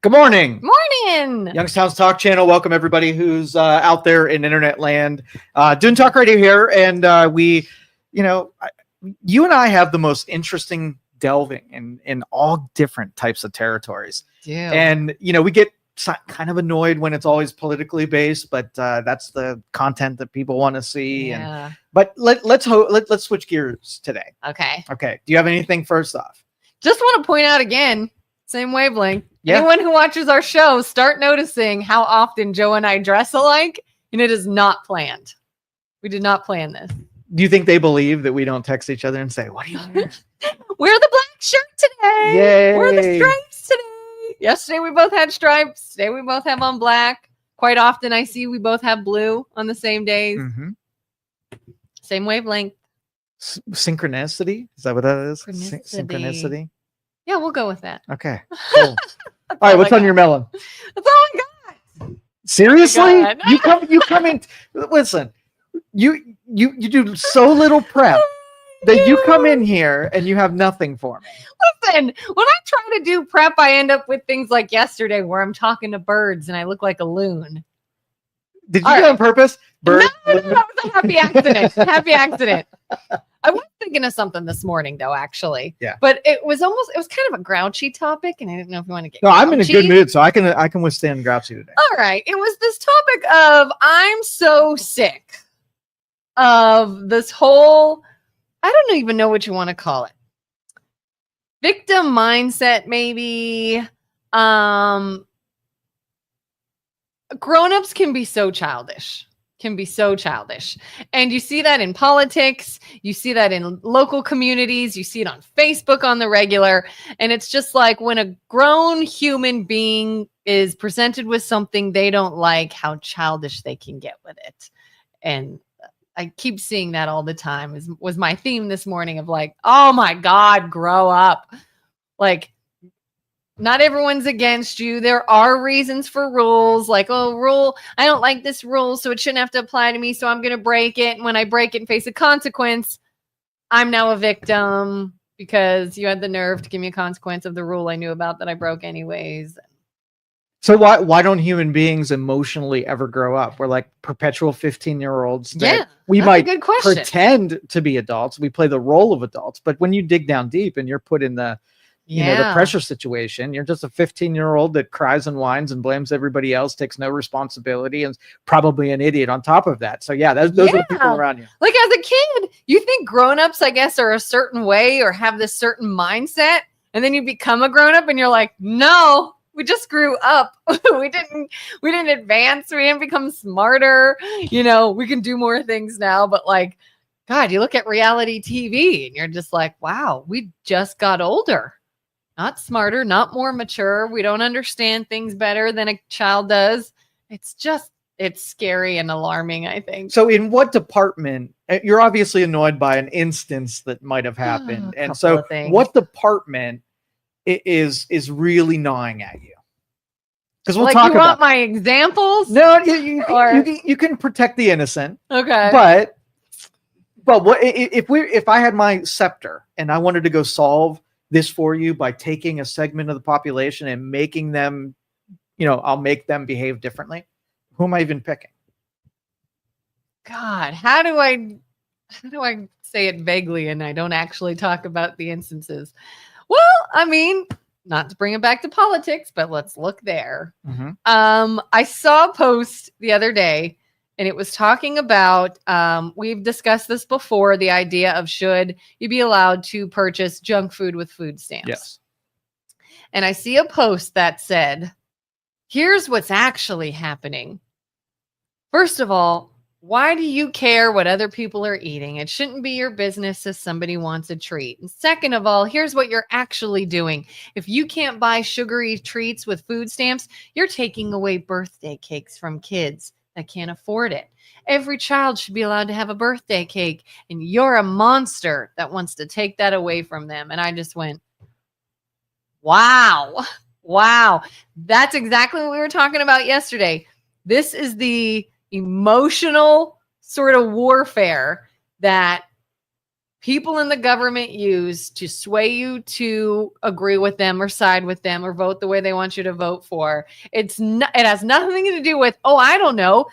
Good morning. Morning. Youngstown's Talk Channel. Welcome everybody who's out there in internet land, doing talk radio here. And you and I have the most interesting delving in all different types of territories. Yeah. And, we get kind of annoyed when it's always politically based, but that's the content that people want to see. Yeah. But let's switch gears today. Okay. Okay. Do you have anything first off? Just want to point out again, same wavelength. Yeah. Anyone who watches our show, start noticing how often Joe and I dress alike, and it is not planned. We did not plan this. Do you think they believe that we don't text each other and say, what are you wearing? Wear the black shirt today. Yay. Wear the stripes today. Yesterday we both had stripes. Today we both have on black. Quite often I see we both have blue on the same days. Mm-hmm. Same wavelength. Synchronicity? Is that what that is? Synchronicity. Yeah, we'll go with that. Okay. Cool. All right, what's on your melon? That's all I got. Seriously? God. You come in. Listen, you do so little prep that you come in here and you have nothing for me. Listen, when I try to do prep, I end up with things like yesterday where I'm talking to birds and I look like a loon. Did you do it on purpose? Bird? No, that was a happy accident. Happy accident. I was thinking of something this morning, though, actually. Yeah. But it was kind of a grouchy topic, and I didn't know if you want to get No, I'm in a good mood, so I can withstand grouchy today. All right. It was this topic of I'm so sick of this whole, I don't even know what you want to call it. Victim mindset, maybe. Grown-ups can be so childish. And you see that in politics. You see that in local communities. You see it on Facebook on the regular. And it's just like when a grown human being is presented with something they don't like, how childish they can get with it. And I keep seeing that all the time. Was my theme this morning of like, oh my God, grow up. Like, not everyone's against you. There are reasons for rules, like, rule, I don't like this rule, so it shouldn't have to apply to me, so I'm going to break it. And when I break it and face a consequence, I'm now a victim because you had the nerve to give me a consequence of the rule I knew about that I broke anyways. So why don't human beings emotionally ever grow up? We're like perpetual 15-year-olds. Yeah, we that's might a good question. Pretend to be adults. We play the role of adults, but when you dig down deep and you're put in the the pressure situation, you're just a 15-year-old that cries and whines and blames everybody else, takes no responsibility, and is probably an idiot on top of that. So yeah, those are the people around you. Like as a kid, you think grown-ups, I guess, are a certain way or have this certain mindset, and then you become a grown-up and you're like, no, we just grew up. we didn't advance. We didn't become smarter. We can do more things now, but like, God, you look at reality TV and you're just like, wow, we just got older. Not smarter, not more mature. We don't understand things better than a child does. It's scary and alarming, I think. So in what department, you're obviously annoyed by an instance that might have happened. And so what department is really gnawing at you? Because we'll talk about. You want my examples? No, you can protect the innocent. Okay. But what if I had my scepter and I wanted to go solve this for you by taking a segment of the population and making them, I'll make them behave differently. Who am I even picking? God, how do I say it vaguely and I don't actually talk about the instances? Well, I mean, not to bring it back to politics, but let's look there. Mm-hmm. I saw a post the other day, and it was talking about, we've discussed this before, the idea of should you be allowed to purchase junk food with food stamps. Yes. And I see a post that said, here's what's actually happening. First of all, why do you care what other people are eating? It shouldn't be your business if somebody wants a treat. And second of all, here's what you're actually doing. If you can't buy sugary treats with food stamps, you're taking away birthday cakes from kids that can't afford it. Every child should be allowed to have a birthday cake, and you're a monster that wants to take that away from them. And I just went, wow. That's exactly what we were talking about yesterday. This is the emotional sort of warfare that people in the government use to sway you to agree with them or side with them or vote the way they want you to vote for. It has nothing to do with, oh, I don't know,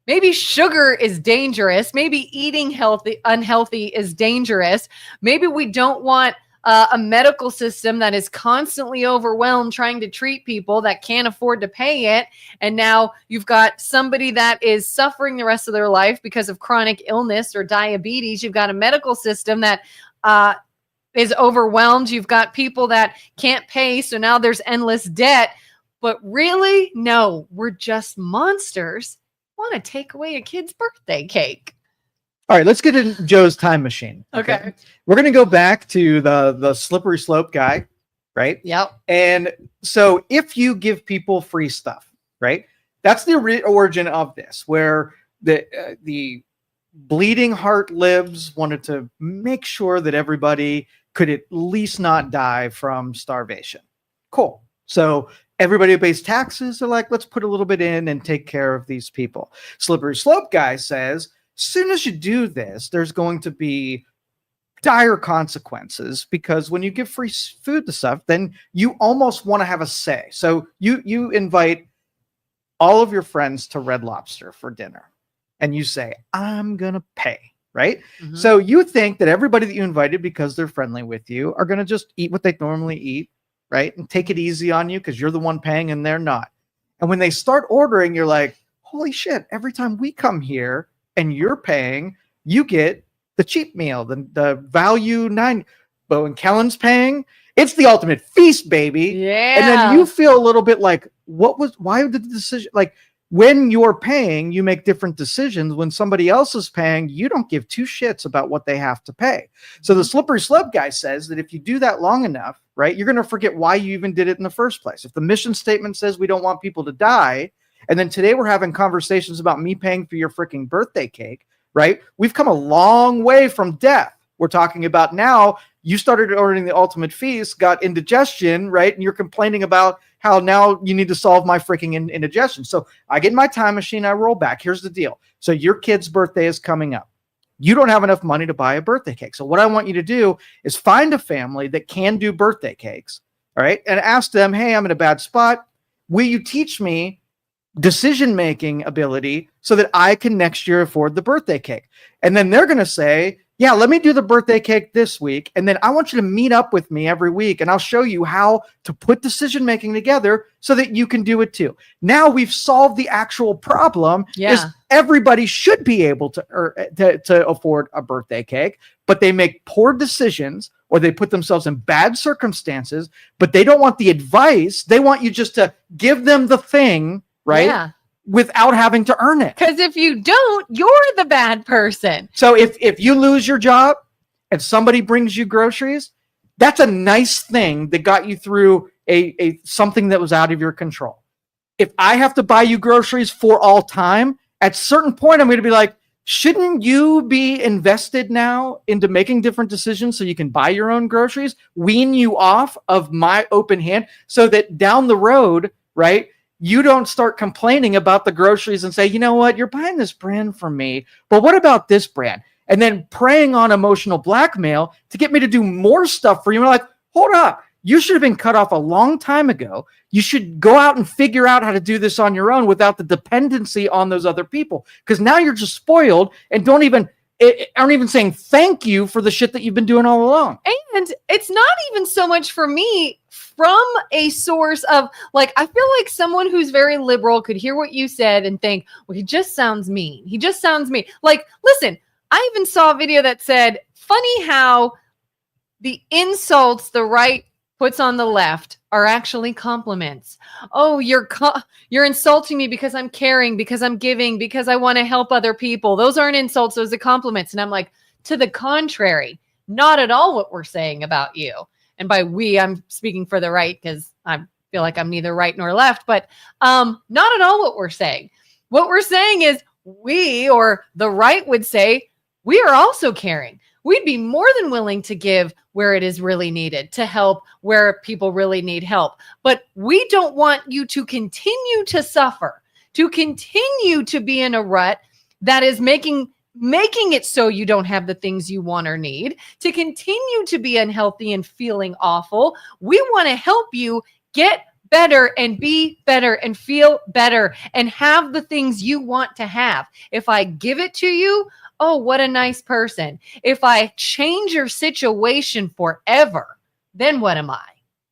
maybe sugar is dangerous. Maybe eating unhealthy is dangerous. Maybe we don't want a medical system that is constantly overwhelmed trying to treat people that can't afford to pay it. And now you've got somebody that is suffering the rest of their life because of chronic illness or diabetes. You've got a medical system that is overwhelmed. You've got people that can't pay. So now there's endless debt. But really, no, we're just monsters. Want to take away a kid's birthday cake. All right, let's get in Joe's time machine. Okay. We're going to go back to the slippery slope guy, right? Yep. And so if you give people free stuff, right? That's the origin of this, where the bleeding heart libs wanted to make sure that everybody could at least not die from starvation. Cool. So everybody who pays taxes are like, let's put a little bit in and take care of these people. Slippery slope guy says, soon as you do this, there's going to be dire consequences, because when you give free food to stuff, then you almost want to have a say. So you invite all of your friends to Red Lobster for dinner and you say, I'm going to pay, right? Mm-hmm. So you think that everybody that you invited, because they're friendly with you, are going to just eat what they normally eat, right? And take it easy on you because you're the one paying and they're not. And when they start ordering, you're like, holy shit, every time we come here and you're paying, you get the cheap meal, the value 9. But when Kelin's paying, it's the ultimate feast, baby. Yeah. And then you feel a little bit like, why did the decision, like when you're paying, you make different decisions. When somebody else is paying, you don't give two shits about what they have to pay. So the slippery slope guy says that if you do that long enough, right, you're going to forget why you even did it in the first place. If the mission statement says we don't want people to die, and then today we're having conversations about me paying for your freaking birthday cake, right? We've come a long way from death. We're talking about now you started ordering the ultimate feast, got indigestion, right? And you're complaining about how now you need to solve my freaking indigestion. So I get in my time machine, I roll back. Here's the deal. So your kid's birthday is coming up. You don't have enough money to buy a birthday cake. So what I want you to do is find a family that can do birthday cakes, all right? And ask them, hey, I'm in a bad spot. Will you teach me decision-making ability so that I can next year afford the birthday cake? And then they're going to say, yeah, let me do the birthday cake this week. And then I want you to meet up with me every week and I'll show you how to put decision-making together so that you can do it too. Now we've solved the actual problem. Yeah. Is everybody should be able to afford a birthday cake, but they make poor decisions or they put themselves in bad circumstances, but they don't want the advice. They want you just to give them the thing, right? Yeah. Without having to earn it. Because if you don't, you're the bad person. So if you lose your job and somebody brings you groceries, that's a nice thing that got you through a something that was out of your control. If I have to buy you groceries for all time, at a certain point, I'm going to be like, shouldn't you be invested now into making different decisions so you can buy your own groceries, wean you off of my open hand so that down the road, right, you don't start complaining about the groceries and say, you know what, you're buying this brand from me, but what about this brand? And then preying on emotional blackmail to get me to do more stuff for you. And we're like, hold up, you should have been cut off a long time ago. You should go out and figure out how to do this on your own without the dependency on those other people. Because now you're just spoiled and aren't even saying thank you for the shit that you've been doing all along. And it's not even so much for me from a source of like, I feel like someone who's very liberal could hear what you said and think, well, he just sounds mean. He just sounds mean. Like, listen, I even saw a video that said, funny how the insults the right puts on the left are actually compliments. Oh, you're insulting me because I'm caring, because I'm giving, because I want to help other people. Those aren't insults, those are compliments. And I'm like, to the contrary, not at all what we're saying about you. And by we, I'm speaking for the right because I feel like I'm neither right nor left, but not at all what we're saying. What we're saying is we, or the right would say, we are also caring. We'd be more than willing to give where it is really needed, to help where people really need help. But we don't want you to continue to suffer, to continue to be in a rut that is making making it so you don't have the things you want or need, to continue to be unhealthy and feeling awful. We want to help you get better and be better and feel better and have the things you want to have. If I give it to you, oh, what a nice person. If I change your situation forever, then what am I?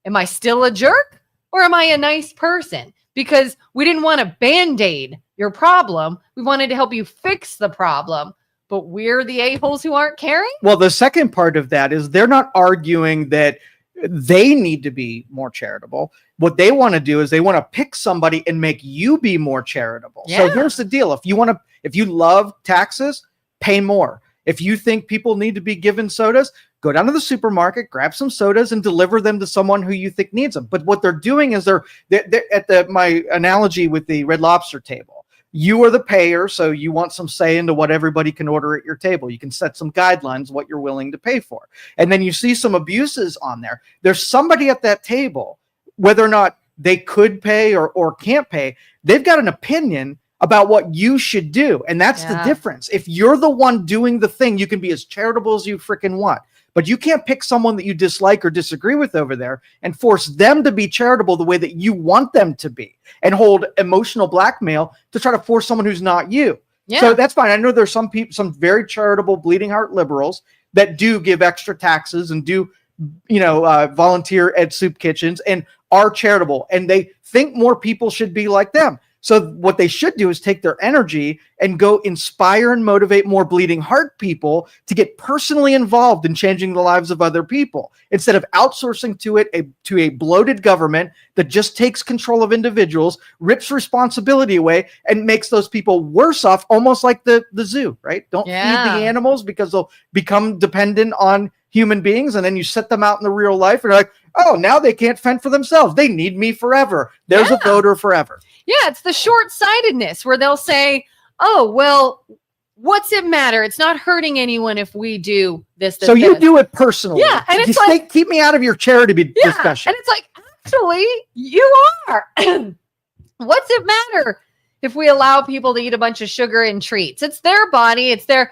Am I still a jerk or am I a nice person? Because we didn't want to band-aid your problem. We wanted to help you fix the problem, but we're the a-holes who aren't caring? Well, the second part of that is they're not arguing that they need to be more charitable. What they want to do is they want to pick somebody and make you be more charitable. Yeah. So here's the deal. If you love taxes, pay more. If you think people need to be given sodas, go down to the supermarket, grab some sodas and deliver them to someone who you think needs them. But what they're doing is they're at my analogy with the Red Lobster table. You are the payer, so you want some say into what everybody can order at your table. You can set some guidelines, what you're willing to pay for. And then you see some abuses on there. There's somebody at that table, whether or not they could pay or can't pay, they've got an opinion about what you should do. And that's the difference. If you're the one doing the thing, you can be as charitable as you freaking want. But you can't pick someone that you dislike or disagree with over there and force them to be charitable the way that you want them to be and hold emotional blackmail to try to force someone who's not you. Yeah. So that's fine. I know there's some people, some very charitable bleeding heart liberals that do give extra taxes and do, volunteer at soup kitchens and are charitable, and they think more people should be like them. So what they should do is take their energy and go inspire and motivate more bleeding heart people to get personally involved in changing the lives of other people, instead of outsourcing to a bloated government that just takes control of individuals, rips responsibility away, and makes those people worse off, almost like the zoo, right? Don't feed the animals because they'll become dependent on human beings, and then you set them out in the real life and you're like, oh, now they can't fend for themselves. They need me forever. There's a voter forever. Yeah, it's the short-sightedness where they'll say, oh, well, what's it matter? It's not hurting anyone if we do this. So you do it personally. Yeah. And it's keep me out of your charity discussion. And it's like, actually, you are. What's it matter if we allow people to eat a bunch of sugar and treats? It's their body. It's their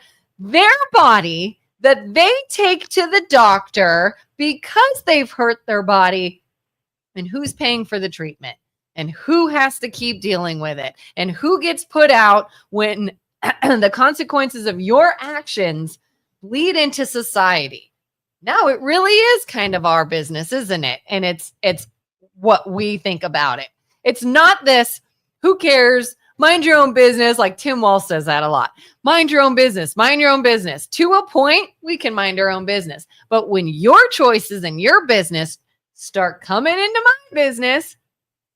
body that they take to the doctor because they've hurt their body. And who's paying for the treatment? And who has to keep dealing with it? And who gets put out when the consequences of your actions bleed into society? Now it really is kind of our business, isn't it? And it's what we think about it. It's not this, who cares? Mind your own business. Like Tim Walsh says that a lot. Mind your own business. Mind your own business. To a point, we can mind our own business. But when your choices and your business start coming into my business,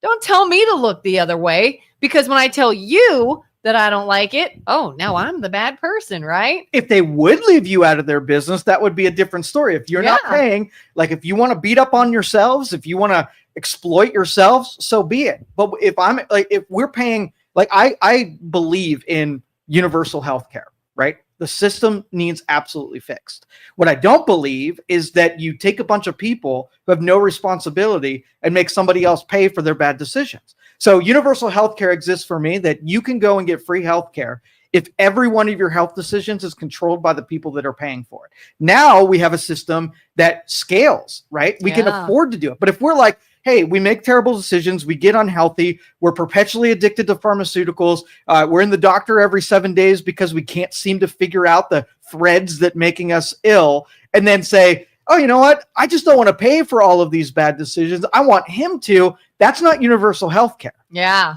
don't tell me to look the other way, because when I tell you that I don't like it, oh, now I'm the bad person, right? If they would leave you out of their business, that would be a different story. If you're not paying, like if you want to beat up on yourselves, if you want to exploit yourselves, so be it. But if we're paying, like I believe in universal health care, right? The system needs absolutely fixed. What I don't believe is that you take a bunch of people who have no responsibility and make somebody else pay for their bad decisions. So universal health care exists for me, that you can go and get free health care if every one of your health decisions is controlled by the people that are paying for it. Now we have a system that scales, right? We can afford to do it. But if we're like, hey, we make terrible decisions, we get unhealthy, we're perpetually addicted to pharmaceuticals, we're in the doctor every 7 days because we can't seem to figure out the threads that making us ill, and then say, oh, you know what? I just don't want to pay for all of these bad decisions. I want him to. That's not universal health care. Yeah.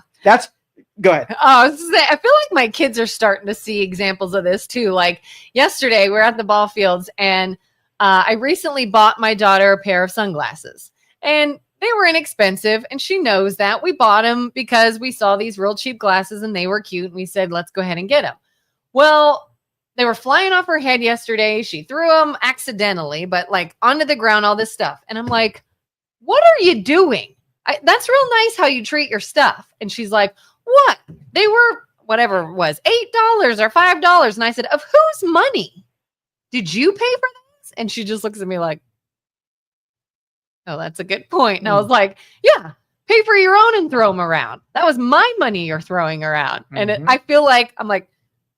Go ahead. I feel like my kids are starting to see examples of this too. Like yesterday, we're at the ball fields, and I recently bought my daughter a pair of sunglasses, and they were inexpensive, and she knows that. We bought them because we saw these real cheap glasses and they were cute, and we said, let's go ahead and get them. Well, they were flying off her head yesterday. She threw them accidentally, but like onto the ground, all this stuff. And I'm like, what are you doing? That's real nice how you treat your stuff. And she's like, what? They were whatever it was, $8 or $5. And I said, of whose money? Did you pay for this? And she just looks at me like, oh, that's a good point. And I was like, yeah, pay for your own and throw them around. That was my money you're throwing around. And I feel like, I'm like,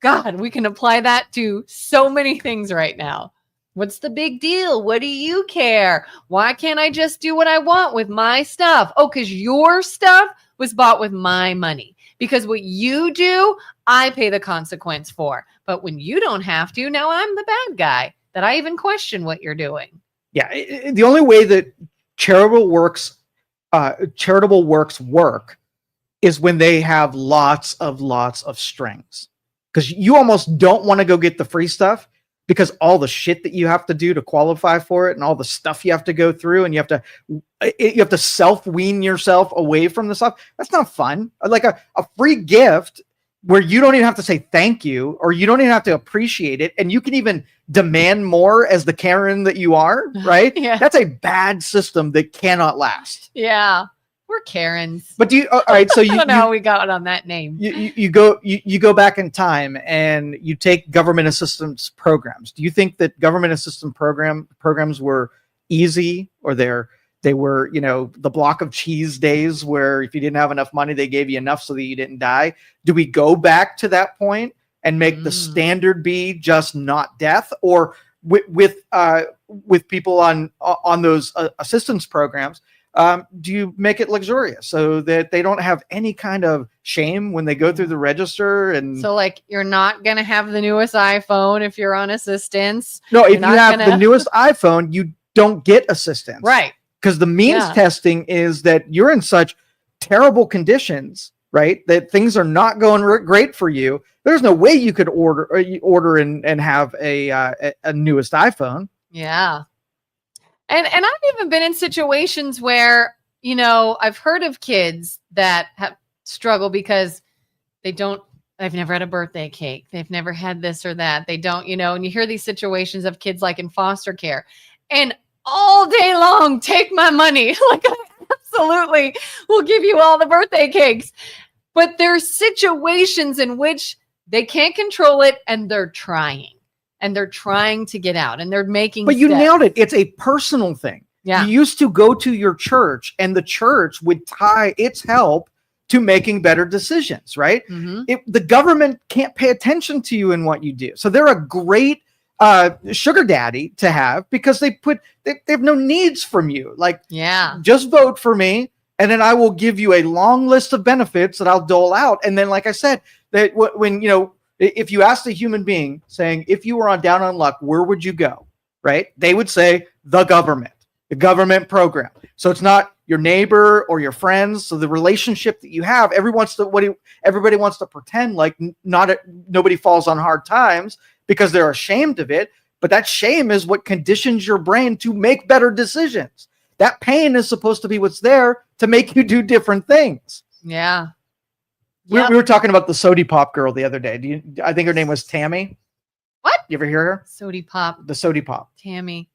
God, we can apply that to so many things right now. What's the big deal? What do you care? Why can't I just do what I want with my stuff? Oh, because your stuff was bought with my money. Because what you do, I pay the consequence for. But when you don't have to, now I'm the bad guy that I even question what you're doing. Yeah. The only way that charitable works work is when they have lots of strings. Because you almost don't want to go get the free stuff, because all the shit that you have to do to qualify for it and all the stuff you have to go through, and you have to self-wean yourself away from the stuff. That's not fun. Like a free gift where you don't even have to say thank you, or you don't even have to appreciate it, and you can even demand more as the Karen that you are, right? Yeah. That's a bad system that cannot last. Yeah. We're Karens. But do you, all right, so I don't know how we got on that name. You go back in time and you take government assistance programs. Do you think that government assistance programs were easy, or they were, the block of cheese days where if you didn't have enough money, they gave you enough so that you didn't die? Do we go back to that point and make the standard be just not death? Or with people on those assistance programs, do you make it luxurious so that they don't have any kind of shame when they go through the register? And so, like, you're not going to have the newest iPhone if you're on assistance. No, if you have the newest iPhone, you don't get assistance. Right. Because the means testing is that you're in such terrible conditions, right, that things are not going great for you. There's no way you could order and have a newest iPhone. Yeah. And I've even been in situations where, I've heard of kids that have struggled because they've never had a birthday cake. They've never had this or that. They don't, and you hear these situations of kids like in foster care, and all day long, take my money. Like, I absolutely will give you all the birthday cakes. But there's situations in which they can't control it, and they're trying. And they're trying to get out, and they're making But you steps. nailed it. It's a personal thing. Yeah. You used to go to your church, and the church would tie its help to making better decisions, right? Mm-hmm. The government can't pay attention to you and what you do. So they're a great sugar daddy to have, because they have no needs from you. Like, just vote for me, and then I will give you a long list of benefits that I'll dole out. And then, like I said, that when, if you asked a human being saying, if you were down on luck, where would you go? Right? They would say the government program. So it's not your neighbor or your friends. So the relationship that you have, everybody wants to pretend like nobody falls on hard times because they're ashamed of it. But that shame is what conditions your brain to make better decisions. That pain is supposed to be what's there to make you do different things. Yeah. We were talking about the Sody Pop girl the other day. I think her name was Tammy. What? You ever hear her? Sody Pop. The Sody Pop. Tammy.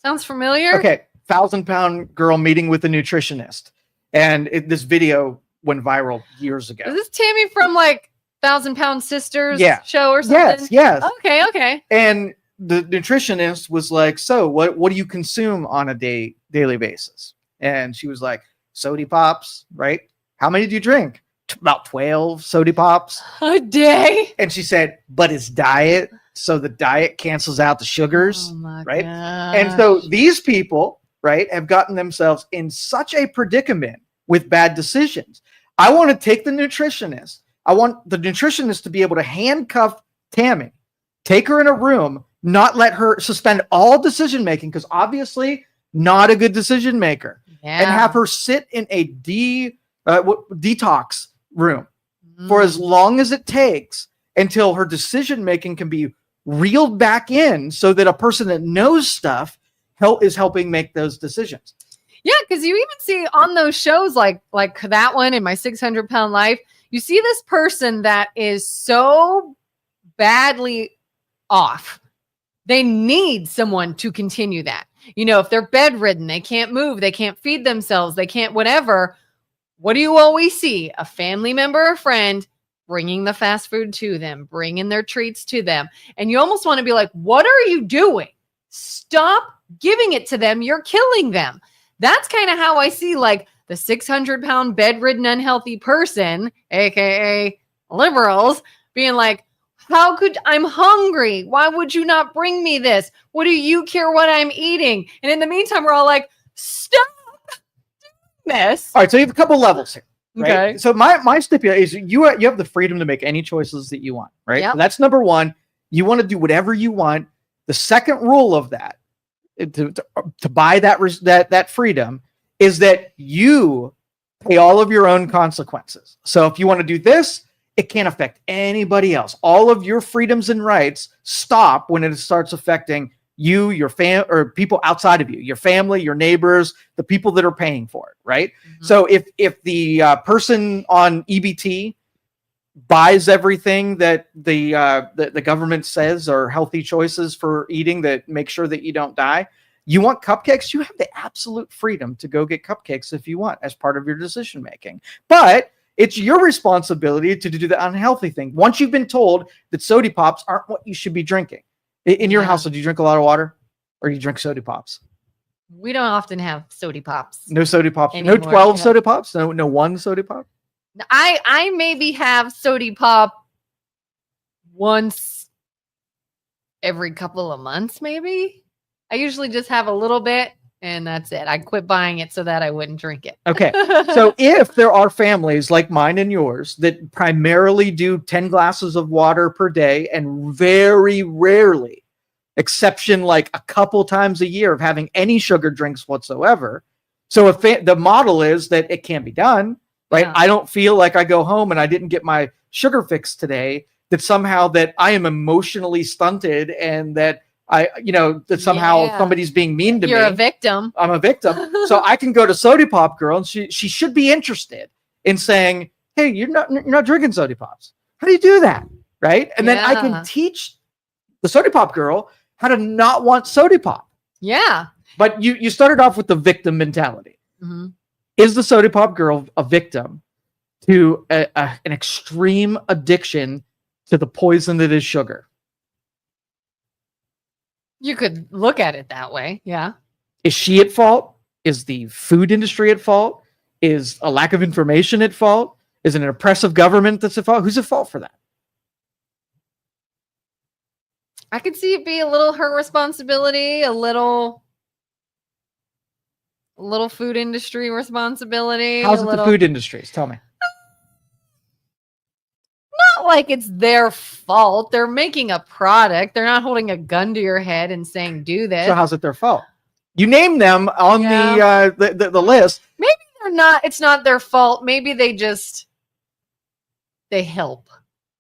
Sounds familiar. Okay. 1,000-pound girl meeting with a nutritionist. And this video went viral years ago. Is this Tammy from like 1,000-Pound Sisters show or something? Yes. Okay. And the nutritionist was like, so what do you consume on a daily basis? And she was like, Sody Pops, right? How many do you drink? About 12 Sody Pops a day. And she said, but it's diet, so the diet cancels out the sugars, right? Gosh. And so these people, right, have gotten themselves in such a predicament with bad decisions. I want to take the nutritionist. I want the nutritionist to be able to handcuff Tammy, take her in a room, not let her suspend all decision making, because obviously not a good decision maker, and have her sit in a detox room for as long as it takes until her decision making can be reeled back in, so that a person that knows stuff is helping make those decisions. Yeah, because you even see on those shows like that one in My 600-Pound Life, you see this person that is so badly off. They need someone to continue that. If they're bedridden, they can't move, they can't feed themselves, they can't whatever. What do you always see? A family member or friend bringing the fast food to them, bringing their treats to them. And you almost want to be like, what are you doing? Stop giving it to them. You're killing them. That's kind of how I see like the 600-pound bedridden, unhealthy person, AKA liberals, being like, I'm hungry. Why would you not bring me this? What do you care what I'm eating? And in the meantime, we're all like, stop this. All right, so you have a couple levels here. Right? Okay. So my stipulation is you have the freedom to make any choices that you want, right? Yep. So that's number one. You want to do whatever you want. The second rule of that, to buy that freedom, is that you pay all of your own consequences. So if you want to do this, it can't affect anybody else. All of your freedoms and rights stop when it starts affecting you, your or people outside of you, your family, your neighbors, the people that are paying for it, right? Mm-hmm. So if the person on EBT buys everything that the government says are healthy choices for eating that make sure that you don't die, you want cupcakes, you have the absolute freedom to go get cupcakes if you want as part of your decision making. But it's your responsibility to do the unhealthy thing. Once you've been told that soda pops aren't what you should be drinking. In your house, do you drink a lot of water, or do you drink soda pops? We don't often have soda pops. No soda pops. Anymore. No 12 soda pops. No one soda pop. I maybe have soda pop once every couple of months, maybe. I usually just have a little bit, and that's it. I quit buying it so that I wouldn't drink it. Okay. So if there are families like mine and yours that primarily do 10 glasses of water per day and very rarely, exception like a couple times a year, of having any sugar drinks whatsoever. So if the model is that it can be done, right? Yeah. I don't feel like I go home and I didn't get my sugar fix today, that somehow that I am emotionally stunted and that that somehow somebody's being mean to me. You're a victim. I'm a victim. So I can go to Soda Pop Girl and she should be interested in saying, hey, you're not drinking Soda Pops. How do you do that? Right? And then I can teach the Soda Pop Girl how to not want Soda Pop. Yeah. But you started off with the victim mentality. Mm-hmm. Is the Soda Pop Girl a victim to an extreme addiction to the poison that is sugar? You could look at it that way. Yeah. Is she at fault? Is the food industry at fault? Is a lack of information at fault? Is it an oppressive government that's at fault? Who's at fault for that? I could see it be a little her responsibility, a little food industry responsibility. How's it the food industries? Tell me. Not like it's their fault. They're making a product. They're not holding a gun to your head and saying, do this. So how's it their fault? You name them on the list. Maybe they're not. It's not their fault. Maybe they help.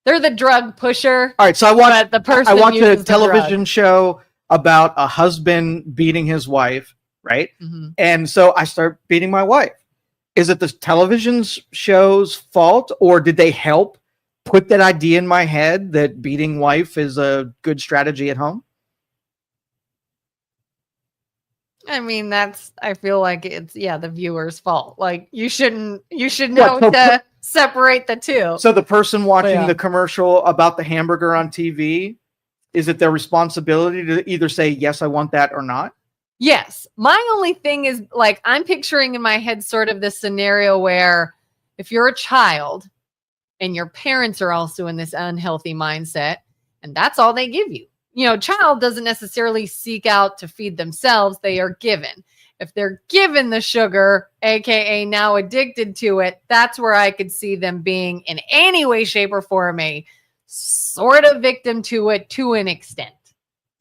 They're the drug pusher. All right. So I watched a television show about a husband beating his wife. Right. Mm-hmm. And so I start beating my wife. Is it the television show's fault, or did they help put that idea in my head that beating wife is a good strategy at home? I mean, I feel like it's the viewer's fault. Like you should know to separate the two. So the person watching the commercial about the hamburger on TV, is it their responsibility to either say, yes, I want that, or not? Yes. My only thing is, like, I'm picturing in my head sort of this scenario where if you're a child and your parents are also in this unhealthy mindset, and that's all they give you. Child doesn't necessarily seek out to feed themselves. They are given. If they're given the sugar, AKA now addicted to it, that's where I could see them being in any way, shape, or form a sort of victim to it to an extent.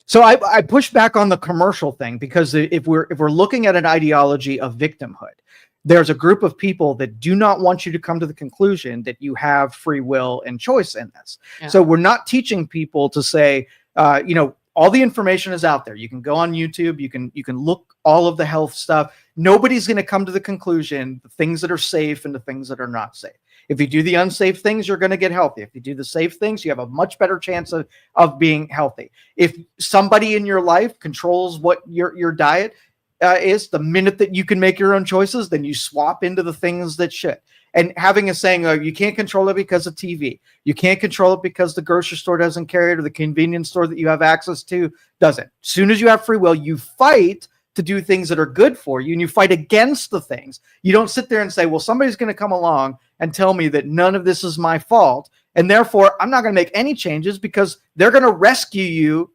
So I push back on the commercial thing, because if we're looking at an ideology of victimhood, there's a group of people that do not want you to come to the conclusion that you have free will and choice in this. Yeah. So we're not teaching people to say, all the information is out there. You can go on YouTube. You can look all of the health stuff. Nobody's going to come to the conclusion the things that are safe and the things that are not safe. If you do the unsafe things, you're going to get healthy. If you do the safe things, you have a much better chance of being healthy. If somebody in your life controls what your diet is, the minute that you can make your own choices, then you swap into the things that should. And having a saying, you can't control it because of TV. You can't control it because the grocery store doesn't carry it, or the convenience store that you have access to doesn't. As soon as you have free will, you fight to do things that are good for you, and you fight against the things. You don't sit there and say, well, somebody's going to come along and tell me that none of this is my fault, And therefore, I'm not going to make any changes because they're going to rescue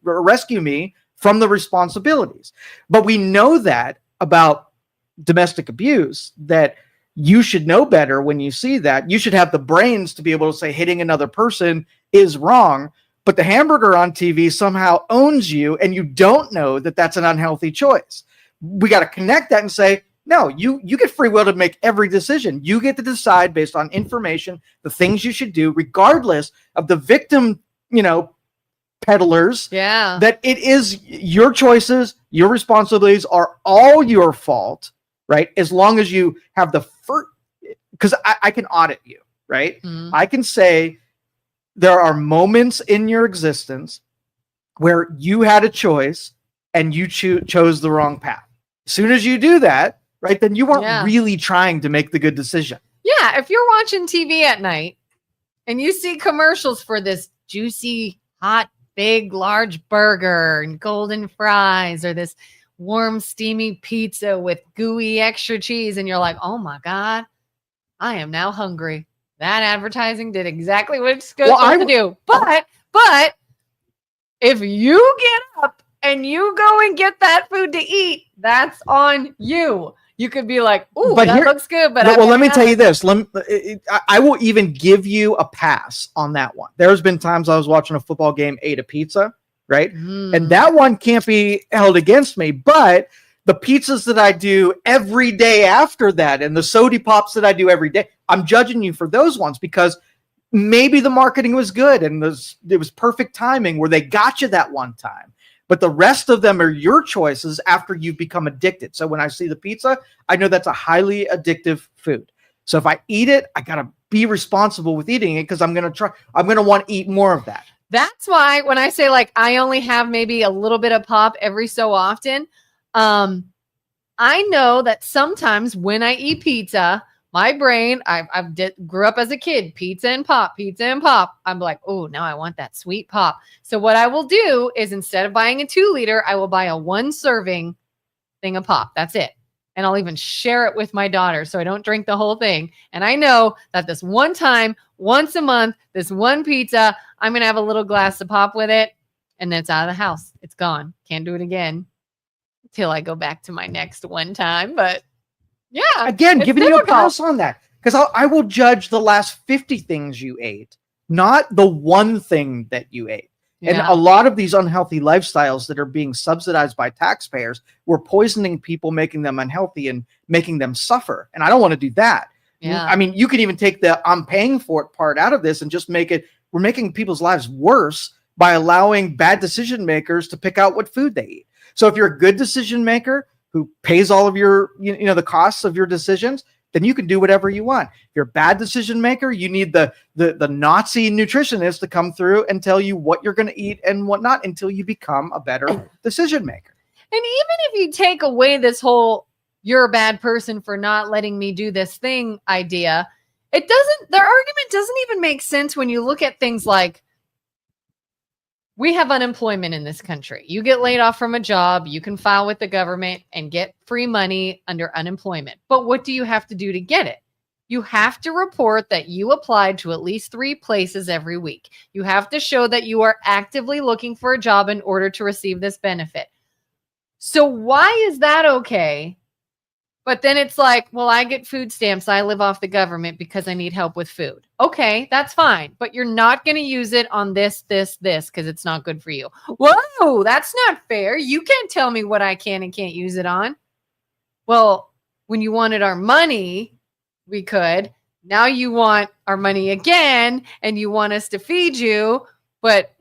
me from the responsibilities. But we know that about domestic abuse, that you should know better when you see that. You should have the brains to be able to say hitting another person is wrong. But the hamburger on TV somehow owns you, and you don't know that that's an unhealthy choice. We got to connect that and say, no, you get free will to make every decision. You get to decide based on information, the things you should do, regardless of the victim, peddlers. Yeah. That it is your choices, your responsibilities are all your fault, right? As long as you have the first, because I can audit you, right? Mm-hmm. I can say there are moments in your existence where you had a choice and you chose the wrong path. As soon as you do that, right, then you weren't really trying to make the good decision. Yeah, if you're watching TV at night and you see commercials for this juicy, hot, big, large burger and golden fries, or this warm, steamy pizza with gooey extra cheese, and you're like, oh my God, I am now hungry. That advertising did exactly what it's supposed to do. But if you get up and you go and get that food to eat, that's on you. You could be like, "Ooh, that looks good." But let me tell you this. I will even give you a pass on that one. There's been times I was watching a football game, ate a pizza, right? And that one can't be held against me. But the pizzas that I do every day after that, and the soda pops that I do every day, I'm judging you for those ones because maybe the marketing was good and it was perfect timing where they got you that one time. But the rest of them are your choices after you've become addicted. So when I see the pizza, I know that's a highly addictive food. So if I eat it, I got to be responsible with eating it because I'm going to want to eat more of that. That's why when I say like I only have maybe a little bit of pop every so often, I know that sometimes when I eat pizza, my brain, grew up as a kid, pizza and pop. I'm like, oh, now I want that sweet pop. So what I will do is instead of buying a 2-liter, I will buy a 1-serving thing of pop. That's it. And I'll even share it with my daughter so I don't drink the whole thing. And I know that this one time, once a month, this one pizza, I'm going to have a little glass of pop with it. And then it's out of the house. It's gone. Can't do it again till I go back to my next one time. But yeah. Again, giving you a pass on that because I will judge the last 50 things you ate, not the one thing that you ate. And a lot of these unhealthy lifestyles that are being subsidized by taxpayers, we're poisoning people, making them unhealthy and making them suffer. And I don't want to do that. Yeah. I mean, you can even take the I'm paying for it part out of this and just we're making people's lives worse by allowing bad decision makers to pick out what food they eat. So if you're a good decision maker who pays all of your, the costs of your decisions, then you can do whatever you want. If you're a bad decision maker, you need the Nazi nutritionist to come through and tell you what you're going to eat and what not until you become a better decision maker. And even if you take away this whole you're a bad person for not letting me do this thing idea, their argument doesn't even make sense when you look at things like, we have unemployment in this country. You get laid off from a job, you can file with the government and get free money under unemployment. But what do you have to do to get it? You have to report that you applied to at least 3 places every week. You have to show that you are actively looking for a job in order to receive this benefit. So why is that okay? But then it's like, well, I get food stamps. I live off the government because I need help with food. Okay, that's fine. But you're not going to use it on this, because it's not good for you. Whoa, that's not fair. You can't tell me what I can and can't use it on. Well, when you wanted our money, we could. Now you want our money again, and you want us to feed you, but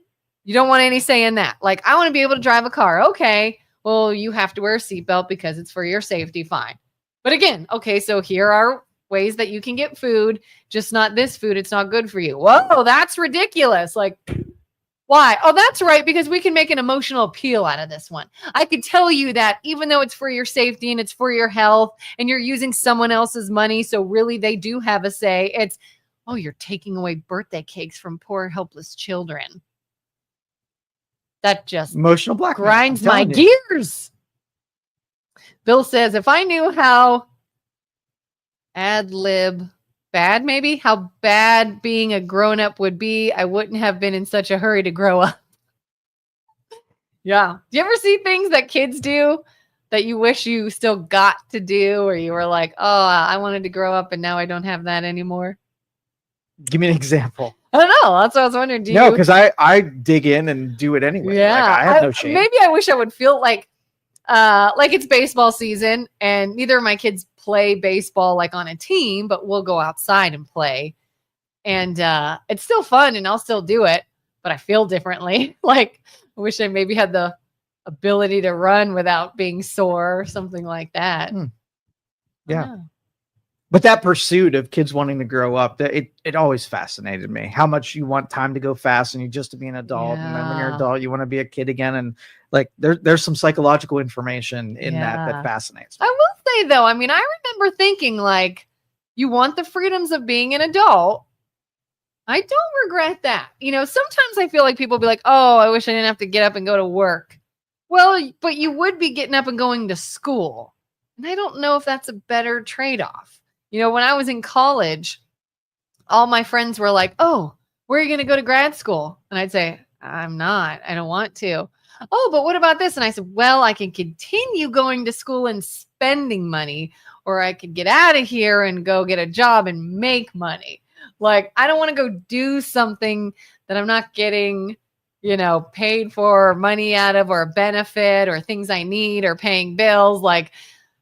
you don't want any say in that. Like, I want to be able to drive a car. Okay, well, you have to wear a seatbelt because it's for your safety. Fine. But again, okay, so here are ways that you can get food, just not this food. It's not good for you. Whoa, that's ridiculous. Like, why? Oh, that's right, because we can make an emotional appeal out of this one. I could tell you that even though it's for your safety and it's for your health and you're using someone else's money, so really they do have a say. It's, oh, you're taking away birthday cakes from poor, helpless children. That just emotional blackmail grinds my gears. Bill says, if I knew how ad lib bad, maybe how bad being a grown-up would be, I wouldn't have been in such a hurry to grow up. Yeah. Do you ever see things that kids do that you wish you still got to do, or you were like, oh, I wanted to grow up and now I don't have that anymore? Give me an example. I don't know. That's what I was wondering. No, because I dig in and do it anyway. Yeah. Like, I have no shame. Maybe I wish I would feel like it's baseball season and neither of my kids play baseball like on a team, but we'll go outside and play. And it's still fun and I'll still do it, but I feel differently. Like, I wish I maybe had the ability to run without being sore or something like that. Yeah. But that pursuit of kids wanting to grow up, it always fascinated me. How much you want time to go fast and you just to be an adult. And then when you're an adult, you want to be a kid again. And like there's some psychological information in that fascinates me. I will say though, I mean, I remember thinking like, you want the freedoms of being an adult. I don't regret that. You know, sometimes I feel like people be like, oh, I wish I didn't have to get up and go to work. Well, but you would be getting up and going to school. And I don't know if that's a better trade-off. You know, when I was in college, all my friends were like, oh, where are you going to go to grad school? And I'd say, I'm not. I don't want to. Oh, but what about this? And I said, well, I can continue going to school and spending money, or I could get out of here and go get a job and make money. Like, I don't want to go do something that I'm not getting, you know, paid for or money out of, or a benefit or things I need or paying bills. Like,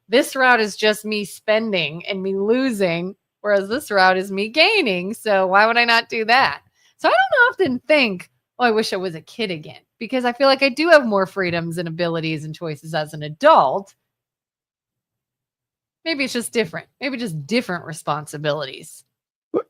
this route is just me spending and me losing, whereas this route is me gaining. So why would I not do that? So I don't often think, oh, I wish I was a kid again, because I feel like I do have more freedoms and abilities and choices as an adult. Maybe it's just different. Maybe just different responsibilities.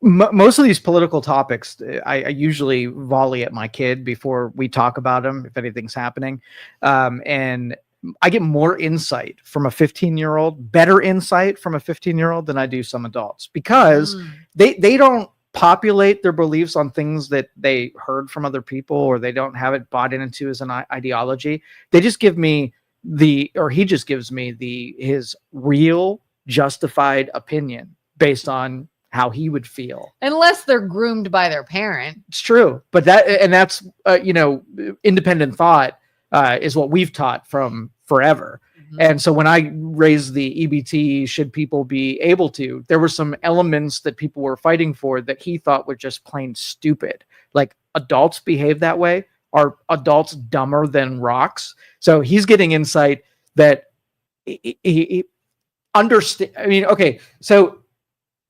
Most of these political topics, I usually volley at my kid before we talk about them, if anything's happening. And I get more insight from a 15-year-old, better insight from a 15-year-old than I do some adults, because they don't populate their beliefs on things that they heard from other people, or they don't have it bought into as an ideology. They just give me he just gives me his real justified opinion based on how he would feel, unless they're groomed by their parent. It's true, but that's independent thought is what we've taught from forever. And so when I raised the EBT, should people be able to, there were some elements that people were fighting for that he thought were just plain stupid. Like, adults behave that way. Are adults dumber than rocks? So he's getting insight that he understand. I mean, okay, so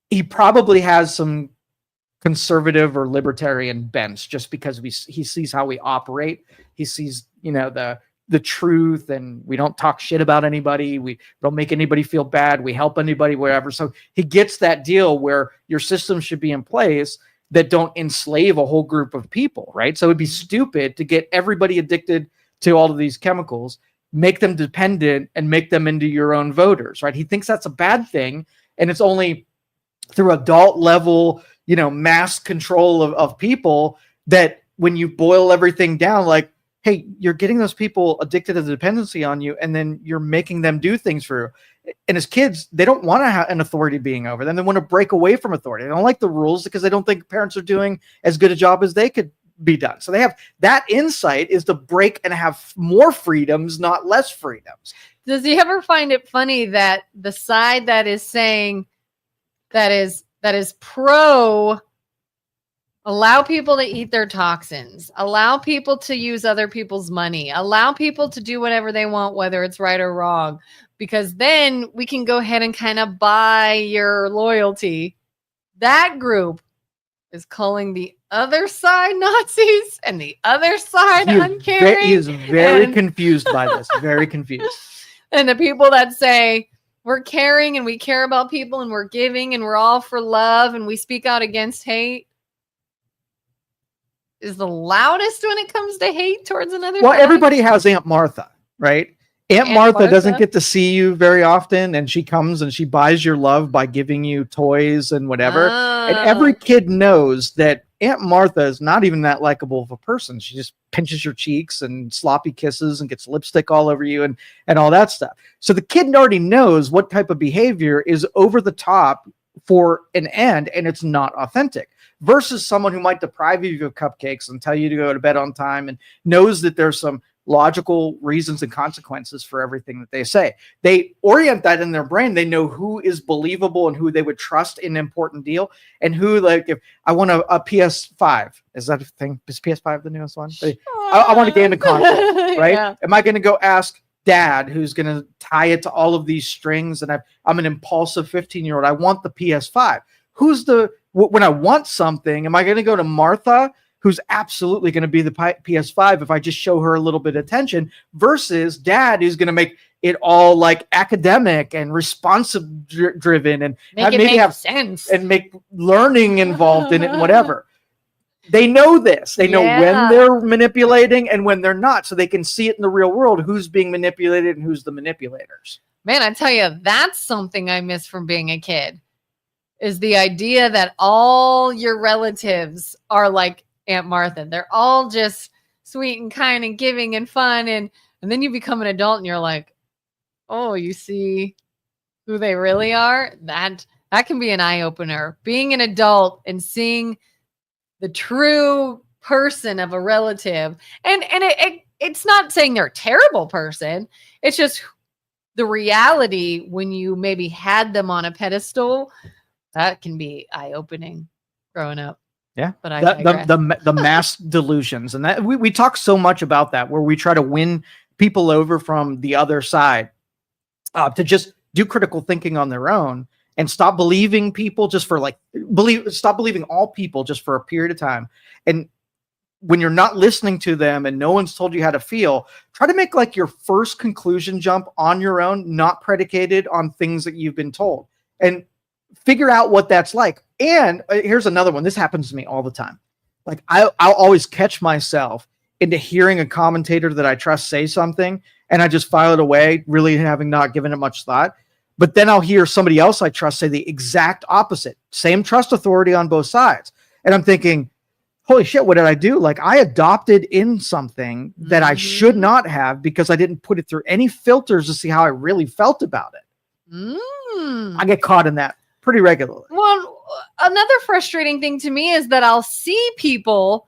he probably has some conservative or libertarian bents just because he sees how we operate. He sees, the truth, and we don't talk shit about anybody. We don't make anybody feel bad. We help anybody, wherever. So he gets that deal where your system should be in place that don't enslave a whole group of people, right? So it'd be stupid to get everybody addicted to all of these chemicals, make them dependent, and make them into your own voters, right? He thinks that's a bad thing, and it's only through adult level, mass control of people that when you boil everything down, like, hey, you're getting those people addicted to the dependency on you, and then you're making them do things for you. And as kids, they don't want to have an authority being over them. They want to break away from authority. They don't like the rules because they don't think parents are doing as good a job as they could be done. So they have that insight, is to break and have more freedoms, not less freedoms. Does he ever find it funny that the side that is saying that is pro allow people to eat their toxins, allow people to use other people's money, allow people to do whatever they want, whether it's right or wrong, because then we can go ahead and kind of buy your loyalty. That group is calling the other side Nazis and the other side uncaring. He is very confused by this, very confused. And the people that say, we're caring and we care about people and we're giving and we're all for love and we speak out against hate, is the loudest when it comes to hate towards another. Well, everybody has Aunt Martha, right? Aunt Martha doesn't get to see you very often, and she comes and she buys your love by giving you toys and whatever. And every kid knows that Aunt Martha is not even that likable of a person. She just pinches your cheeks and sloppy kisses and gets lipstick all over you and all that stuff. So the kid already knows what type of behavior is over the top for an end, and it's not authentic, versus someone who might deprive you of cupcakes and tell you to go to bed on time and knows that there's some logical reasons and consequences for everything that they say. They orient that in their brain. They know who is believable and who they would trust in an important deal, and who, like, if I want a PS5, is that a thing? Is PS5 the newest one? I want a gaming console, right? Yeah. Am I going to go ask dad, who's going to tie it to all of these strings, and I'm an impulsive 15-year-old, I want the PS5. When I want something, am I going to go to Martha, who's absolutely going to be the PS5 if I just show her a little bit of attention, versus dad, who's going to make it all like academic and responsive driven and maybe have sense and make learning involved in it and whatever. They know this. They know when they're manipulating and when they're not, so they can see it in the real world, who's being manipulated and who's the manipulators. Man, I tell you, that's something I miss from being a kid, is the idea that all your relatives are like Aunt Martha. They're all just sweet and kind and giving and fun. And then you become an adult and you're like, oh, you see who they really are? That can be an eye-opener. Being an adult and seeing the true person of a relative. And it's not saying they're a terrible person. It's just the reality when you maybe had them on a pedestal. That can be eye-opening growing up. Yeah, but the mass delusions, and that we talk so much about that, where we try to win people over from the other side to just do critical thinking on their own and stop believing people just for stop believing all people just for a period of time. And when you're not listening to them and no one's told you how to feel, try to make like your first conclusion jump on your own, not predicated on things that you've been told, and figure out what that's like. And here's another one. This happens to me all the time. Like I'll always catch myself into hearing a commentator that I trust say something, and I just file it away, really having not given it much thought. But then I'll hear somebody else I trust say the exact opposite, same trust authority on both sides. And I'm thinking, holy shit, what did I do? Like I adopted in something that I should not have, because I didn't put it through any filters to see how I really felt about it. I get caught in that pretty regularly. Well, another frustrating thing to me is that I'll see people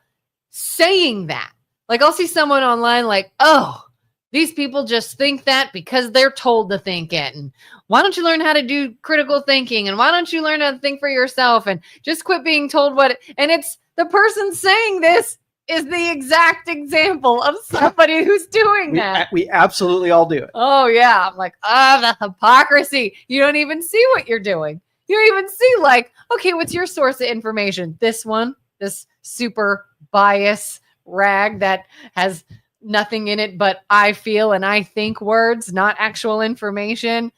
saying that. Like I'll see someone online like, oh, these people just think that because they're told to think it. And why don't you learn how to do critical thinking? And why don't you learn how to think for yourself? And just quit being told and it's the person saying this is the exact example of somebody who's doing that. We absolutely all do it. Oh yeah. I'm like, the hypocrisy. You don't even see what you're doing. You don't even see like, okay, what's your source of information? This one, this super bias rag that has nothing in it but I feel and I think words, not actual information.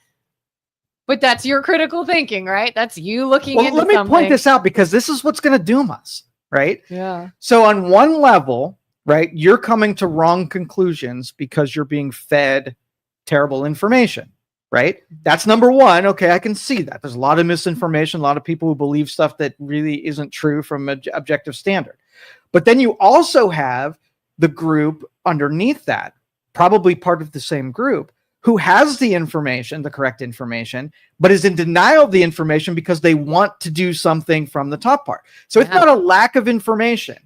But that's your critical thinking, right? That's you looking into something. Let me point this out, because this is what's going to doom us, right? Yeah. So on one level, right, you're coming to wrong conclusions because you're being fed terrible information. Right? That's number one. Okay, I can see that. There's a lot of misinformation, a lot of people who believe stuff that really isn't true from an objective standard. But then you also have the group underneath that, probably part of the same group, who has the information, the correct information, but is in denial of the information because they want to do something from the top part. So it's not a lack of information,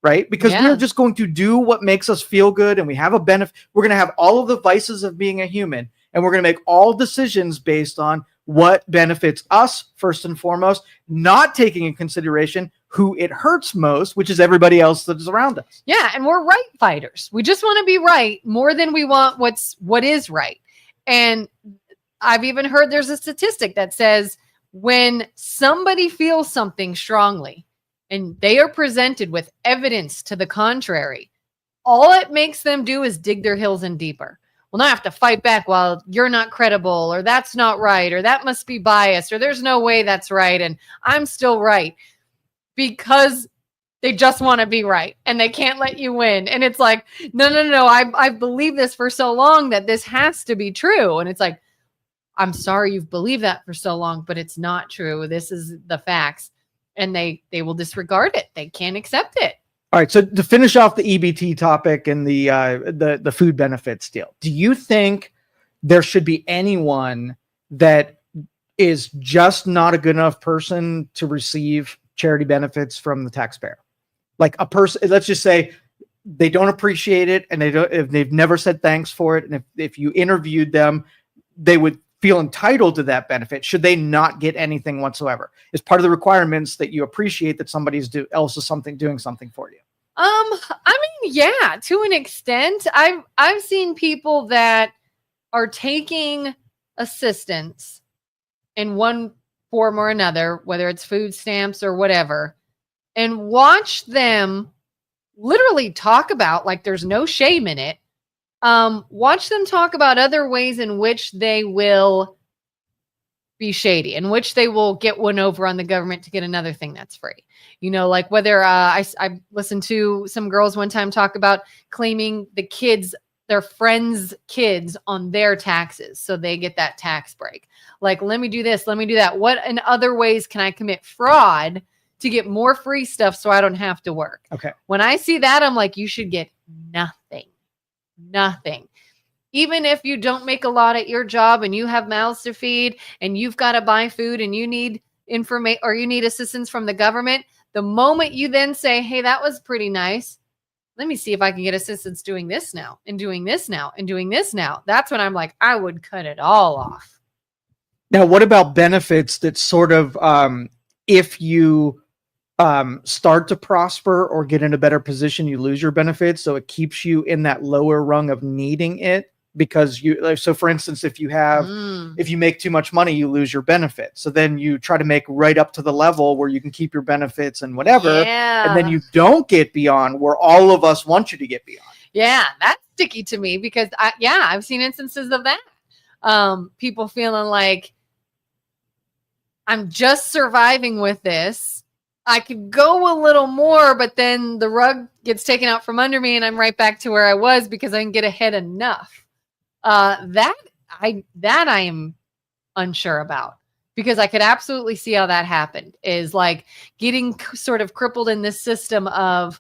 right? Because we're just going to do what makes us feel good, and we have a benefit. We're going to have all of the vices of being a human, and we're going to make all decisions based on what benefits us first and foremost, not taking in consideration who it hurts most, which is everybody else that is around us. Yeah, and we're right fighters. We just want to be right more than we want what is right. And I've even heard there's a statistic that says when somebody feels something strongly and they are presented with evidence to the contrary, all it makes them do is dig their heels in deeper. Well, now I have to fight back. Well, you're not credible, or that's not right, or that must be biased, or there's no way that's right, and I'm still right, because they just want to be right and they can't let you win. And it's like, no. I've believed this for so long that this has to be true. And it's like, I'm sorry you've believed that for so long, but it's not true. This is the facts. And they will disregard it. They can't accept it. All right, so to finish off the EBT topic and the food benefits deal, do you think there should be anyone that is just not a good enough person to receive charity benefits from the taxpayer. Like a person, let's just say they don't appreciate it, and they've never said thanks for it. And if you interviewed them, they would feel entitled to that benefit. Should they not get anything whatsoever? It's part of the requirements that you appreciate that somebody's doing something for you. I mean, yeah, to an extent. I've seen people that are taking assistance in one form or another, whether it's food stamps or whatever, and watch them literally talk about, like, there's no shame in it. Watch them talk about other ways in which they will be shady, in which they will get one over on the government to get another thing that's free. You know, like whether I listened to some girls one time talk about claiming their friends' kids on their taxes, so they get that tax break. Like, let me do this, let me do that. What in other ways can I commit fraud to get more free stuff so I don't have to work? Okay. When I see that, I'm like, you should get nothing. Even if you don't make a lot at your job and you have mouths to feed and you've got to buy food and you need information or you need assistance from the government, the moment you then say, hey, that was pretty nice, let me see if I can get assistance doing this now and doing this now and doing this now. That's when I'm like, I would cut it all off. Now, what about benefits that sort of, if you start to prosper or get in a better position, you lose your benefits, so it keeps you in that lower rung of needing it? Because so for instance, if you make too much money, you lose your benefit. So then you try to make right up to the level where you can keep your benefits and whatever. Yeah. And then you don't get beyond where all of us want you to get beyond. Yeah. That's sticky to me because I've seen instances of that. People feeling like, I'm just surviving with this. I could go a little more, but then the rug gets taken out from under me and I'm right back to where I was because I didn't get ahead enough. That I am unsure about, because I could absolutely see how that happened, is like getting sort of crippled in this system of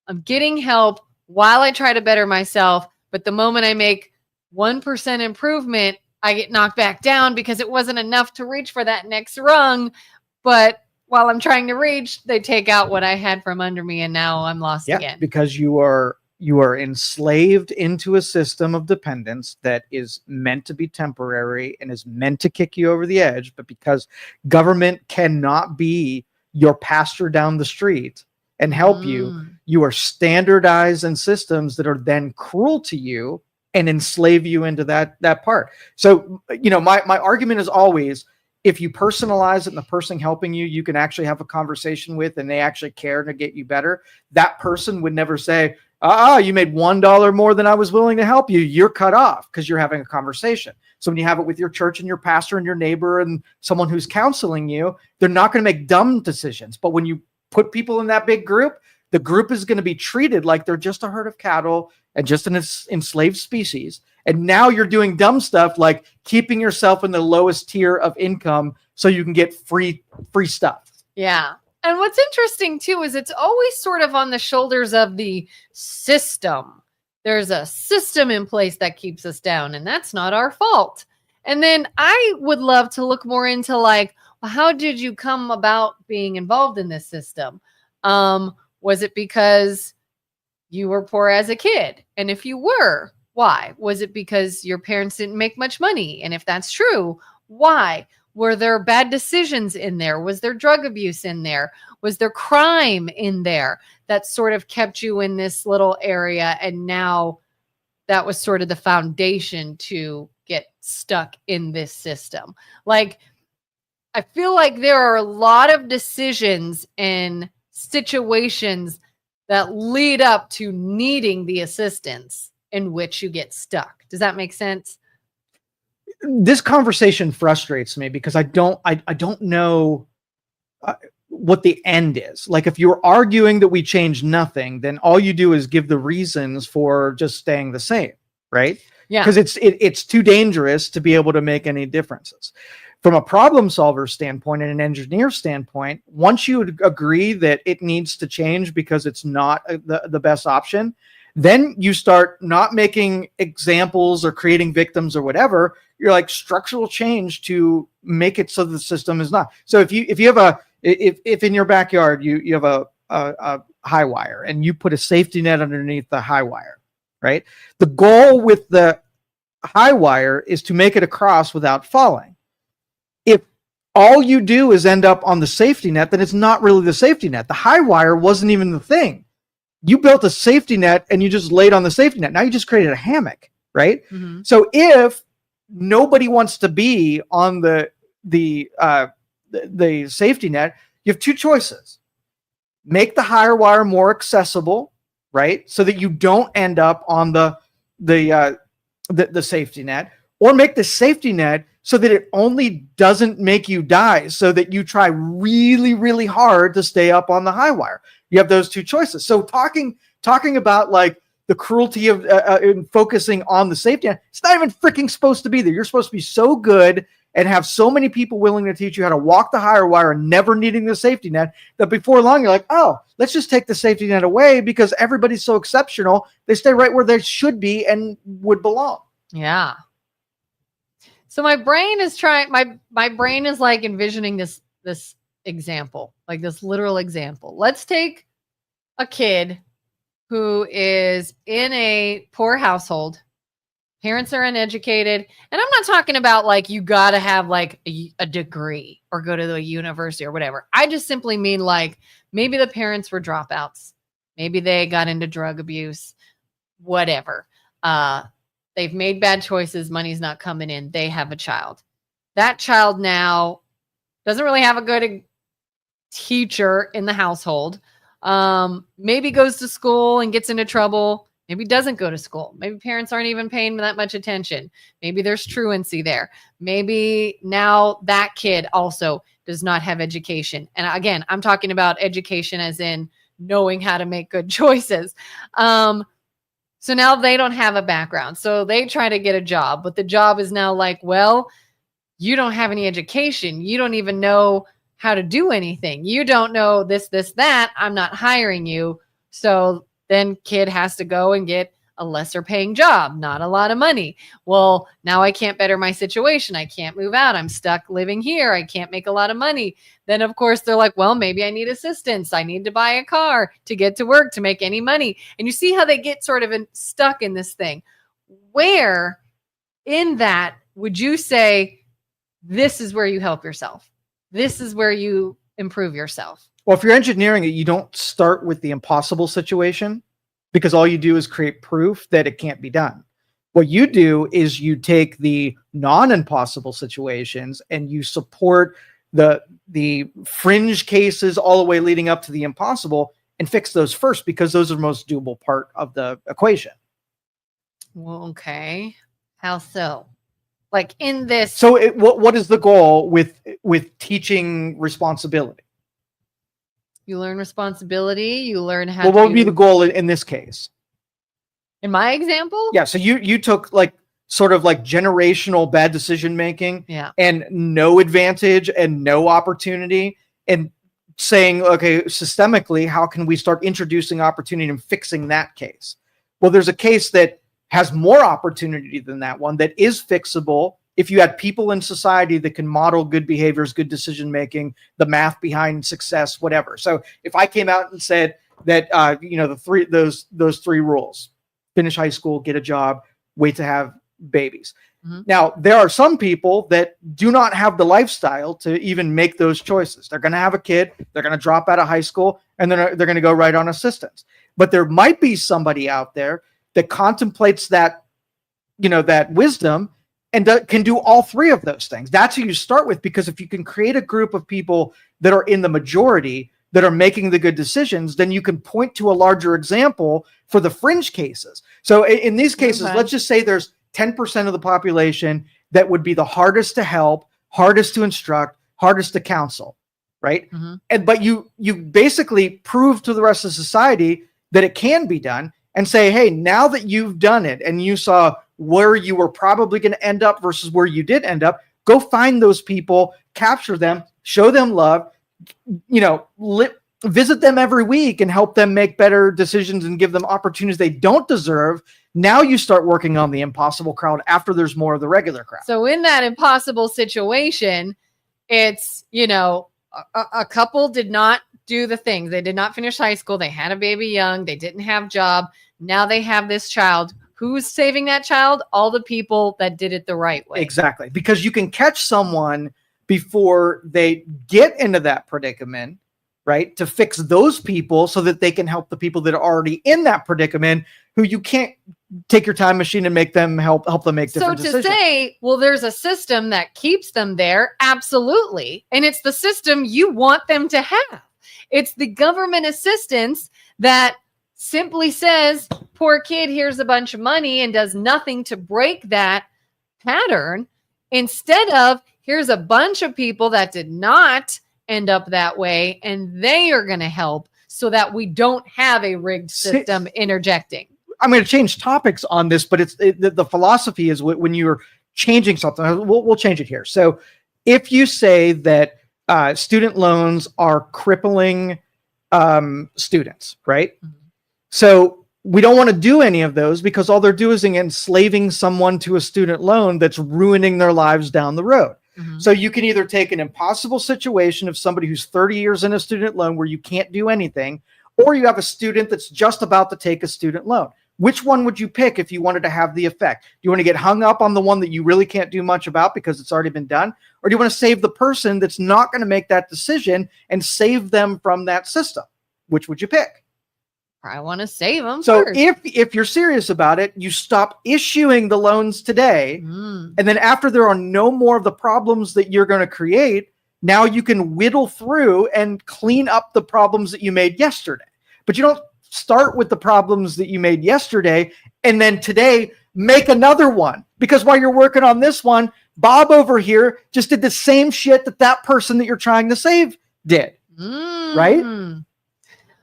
I'm getting help while I try to better myself. But the moment I make 1% improvement, I get knocked back down because it wasn't enough to reach for that next rung. But while I'm trying to reach, they take out what I had from under me, and now I'm lost again. Because you are enslaved into a system of dependence that is meant to be temporary and is meant to kick you over the edge. But because government cannot be your pastor down the street and help you, you are standardized in systems that are then cruel to you and enslave you into that part. So, my argument is always, if you personalize it and the person helping you, you can actually have a conversation with, and they actually care to get you better. That person would never say, you made $1 more than I was willing to help you. You're cut off, because you're having a conversation. So when you have it with your church and your pastor and your neighbor and someone who's counseling you, they're not going to make dumb decisions. But when you put people in that big group, the group is going to be treated like they're just a herd of cattle and just an enslaved species. And now you're doing dumb stuff like keeping yourself in the lowest tier of income so you can get free stuff. Yeah. And what's interesting too is it's always sort of on the shoulders of the system. There's a system in place that keeps us down, and that's not our fault. And then I would love to look more into like, well, how did you come about being involved in this system? Was it because you were poor as a kid? And if you were, why? Was it because your parents didn't make much money? And if that's true, why? Were there bad decisions in there? Was there drug abuse in there? Was there crime in there that sort of kept you in this little area? And now that was sort of the foundation to get stuck in this system. Like, I feel like there are a lot of decisions and situations that lead up to needing the assistance in which you get stuck. Does that make sense? This conversation frustrates me because I don't know what the end is. Like, if you're arguing that we change nothing, then all you do is give the reasons for just staying the same, right? Yeah. Because it's too dangerous to be able to make any differences. From a problem solver standpoint and an engineer standpoint, once you agree that it needs to change because it's not the best option, then you start not making examples or creating victims or whatever. structural change to make it so the system is not. So if you have if in your backyard you have a high wire and you put a safety net underneath the high wire, right? The goal with the high wire is to make it across without falling. If all you do is end up on the safety net, then it's not really the safety net. The high wire wasn't even the thing. You built a safety net and you just laid on the safety net. Now you just created a hammock, right? Mm-hmm. So if nobody wants to be on the safety net, you have two choices. Make the higher wire more accessible, right? So that you don't end up on the safety net, or make the safety net so that it only doesn't make you die, so that you try really, really hard to stay up on the high wire. You have those two choices. So talking about like the cruelty of focusing on the safety net, it's not even freaking supposed to be there. You're supposed to be so good and have so many people willing to teach you how to walk the higher wire and never needing the safety net that before long you're like, oh, let's just take the safety net away because everybody's so exceptional. They stay right where they should be and would belong. Yeah. So my brain is trying, my brain is like envisioning this example, like this literal example. Let's take a kid who is in a poor household. Parents are uneducated. And I'm not talking about like you got to have like a degree or go to the university or whatever. I just simply mean like maybe the parents were dropouts. Maybe they got into drug abuse, whatever. They've made bad choices. Money's not coming in. They have a child. That child now doesn't really have a good teacher in the household. Maybe goes to school and gets into trouble. Maybe doesn't go to school. Maybe parents aren't even paying that much attention. Maybe there's truancy there. Maybe now that kid also does not have education. And again, I'm talking about education as in knowing how to make good choices. So now they don't have a background. So they try to get a job, but the job is now like, well, you don't have any education. You don't even know how to do anything. You don't know this, that. I'm not hiring you. So then kid has to go and get a lesser paying job, not a lot of money. Well, now I can't better my situation. I can't move out. I'm stuck living here. I can't make a lot of money. Then of course they're like, well, maybe I need assistance. I need to buy a car to get to work to make any money. And you see how they get sort of stuck in this thing. Where in that would you say, this is where you help yourself? This is where you improve yourself? Well, if you're engineering it, you don't start with the impossible situation, because all you do is create proof that it can't be done. What you do is you take the non-impossible situations and you support the fringe cases all the way leading up to the impossible and fix those first, because those are the most doable part of the equation. Well, okay. How so? Like in this. So what is the goal with teaching responsibility? You learn responsibility. You learn how. Well, what would be the goal in this case? In my example? Yeah. So you took like sort of like generational bad decision making, yeah, and no advantage and no opportunity, and saying, okay, systemically, how can we start introducing opportunity and fixing that case? Well, there's a case that has more opportunity than that one that is fixable if you had people in society that can model good behaviors, good decision making, the math behind success, whatever. So if I came out and said that those three rules: finish high school, get a job, wait to have babies. Mm-hmm. Now, there are some people that do not have the lifestyle to even make those choices. They're going to have a kid, they're going to drop out of high school, and then they're going to go right on assistance. But there might be somebody out there that contemplates that, that wisdom and can do all three of those things. That's who you start with, because if you can create a group of people that are in the majority that are making the good decisions, then you can point to a larger example for the fringe cases. So in these cases, let's just say there's 10% of the population that would be the hardest to help, hardest to instruct, hardest to counsel, right? Mm-hmm. But you basically prove to the rest of society that it can be done, and say, hey, now that you've done it and you saw where you were probably going to end up versus where you did end up, go find those people, capture them, show them love, visit them every week and help them make better decisions and give them opportunities they don't deserve. Now you start working on the impossible crowd after there's more of the regular crowd. So in that impossible situation, it's, a couple did not do the things. They did not finish high school. They had a baby young. They didn't have job. Now they have this child. Who's saving that child? All the people that did it the right way. Exactly. Because you can catch someone before they get into that predicament, right? To fix those people so that they can help the people that are already in that predicament, who you can't take your time machine and make them help them make different decisions. So to say, well, there's a system that keeps them there. Absolutely. And it's the system you want them to have. It's the government assistance that simply says, poor kid, here's a bunch of money, and does nothing to break that pattern, instead of here's a bunch of people that did not end up that way, and they are going to help so that we don't have a rigged system interjecting. I'm going to change topics on this, but the philosophy is when you're changing something, we'll change it here. So if you say that student loans are crippling students, right? Mm-hmm. So we don't want to do any of those, because all they're doing is enslaving someone to a student loan that's ruining their lives down the road. Mm-hmm. So you can either take an impossible situation of somebody who's 30 years in a student loan where you can't do anything, or you have a student that's just about to take a student loan. Which one would you pick if you wanted to have the effect? Do you want to get hung up on the one that you really can't do much about because it's already been done? Or do you want to save the person that's not going to make that decision and save them from that system? Which would you pick? I want to save them. So first. if you're serious about it, you stop issuing the loans today. And then after there are no more of the problems that you're going to create, now you can whittle through and clean up the problems that you made yesterday. But you don't start with the problems that you made yesterday and then today make another one, because while you're working on this one, Bob over here just did the same shit that person that you're trying to save did. Right?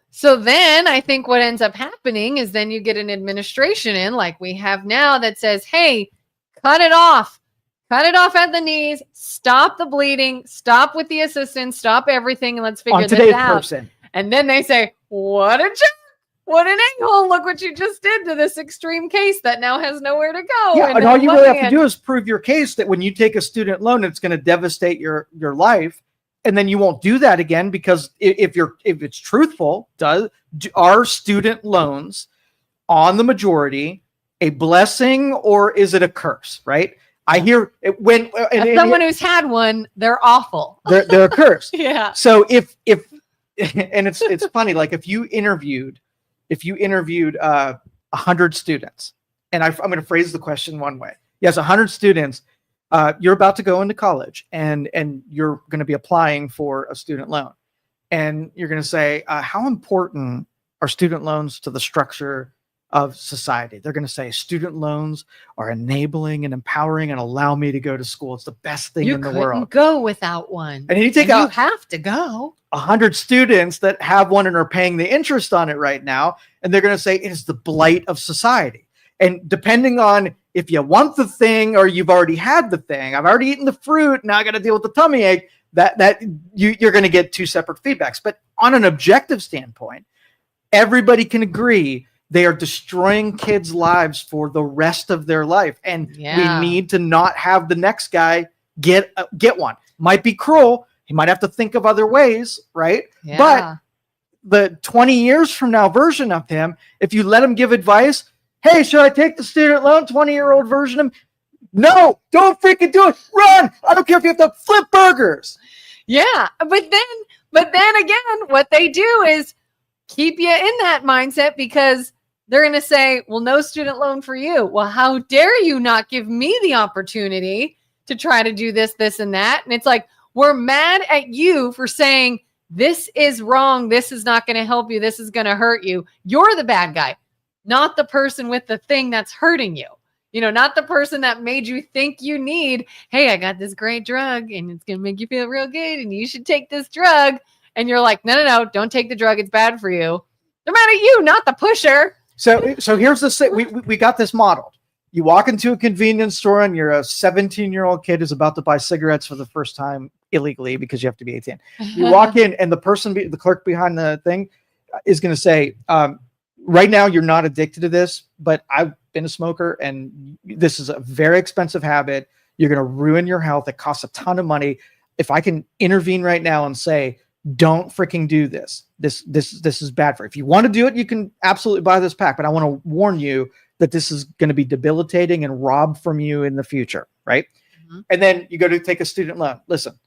So then I think what ends up happening is then you get an administration in, like we have now, that says, hey, cut it off at the knees, stop the bleeding, stop with the assistance, stop everything, and let's figure this out. Person. And then they say, what a jerk. What an a-hole. Look what you just did to this extreme case that now has nowhere to go. Yeah, and all you really have to do is prove your case that when you take a student loan, it's going to devastate your life. And then you won't do that again, because if it's truthful, are student loans on the majority a blessing or is it a curse? Right? I hear it when as someone who's had one, they're awful. They're a curse. Yeah. So if and it's funny, like if you interviewed 100 students, and I'm going to phrase the question one way. Yes, 100 students. You're about to go into college and you're going to be applying for a student loan, and you're going to say, how important are student loans to the structure of society? They're going to say student loans are enabling and empowering and allow me to go to school. It's the best thing in the world. You couldn't go without one. And you have to go. 100 students that have one and are paying the interest on it right now, and they're going to say it is the blight of society. And depending on if you want the thing or you've already had the thing, I've already eaten the fruit, now I got to deal with the tummy ache, that you're going to get two separate feedbacks. But on an objective standpoint, everybody can agree they are destroying kids' lives for the rest of their life. And we need to not have the next guy get one. Might be cruel. He might have to think of other ways, right? Yeah. But the 20 years from now version of him, if you let him give advice, hey, should I take the student loan? 20-year-old version of him? No, don't freaking do it. Run. I don't care if you have to flip burgers. Yeah. But then again, what they do is keep you in that mindset, because they're going to say, well, no student loan for you. Well, how dare you not give me the opportunity to try to do this, this, and that? And it's like, we're mad at you for saying this is wrong. This is not going to help you. This is going to hurt you. You're the bad guy, not the person with the thing that's hurting you. Not the person that made you think you need, hey, I got this great drug and it's going to make you feel real good and you should take this drug. And you're like, no, don't take the drug. It's bad for you. They're mad at you, not the pusher. So here's the we got this modeled. You walk into a convenience store and you're a 17-year-old kid who's about to buy cigarettes for the first time illegally because you have to be 18. You walk in and the clerk behind the thing is going to say, right now you're not addicted to this, but I've been a smoker and this is a very expensive habit. You're going to ruin your health. It costs a ton of money. If I can intervene right now and say, don't freaking do this. This is bad for you. If you want to do it, you can absolutely buy this pack, but I want to warn you that this is going to be debilitating and rob from you in the future. Right. Mm-hmm. And then you go to take a student loan. Listen,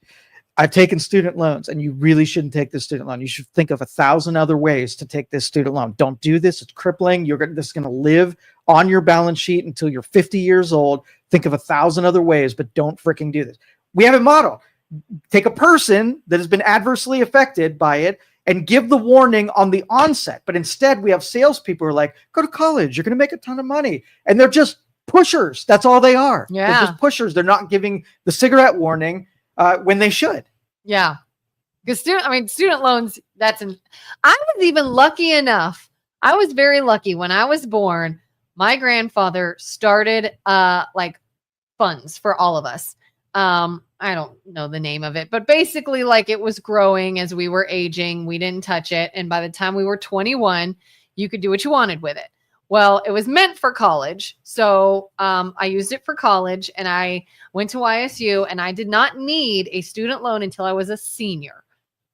I've taken student loans and you really shouldn't take this student loan. You should think of 1,000 other ways to take this student loan. Don't do this. It's crippling. This is going to live on your balance sheet until you're 50 years old. Think of 1,000 other ways, but don't freaking do this. We have a model. Take a person that has been adversely affected by it and give the warning on the onset. But instead, we have salespeople who are like, go to college. You're going to make a ton of money. And they're just pushers. That's all they are. Yeah. They're just pushers. They're not giving the cigarette warning when they should. Yeah. Because student loans, I was even lucky enough. I was very lucky when I was born. My grandfather started like funds for all of us. I don't know the name of it, but basically like it was growing as we were aging. We didn't touch it. And by the time we were 21, you could do what you wanted with it. Well, it was meant for college. So I used it for college and I went to YSU and I did not need a student loan until I was a senior.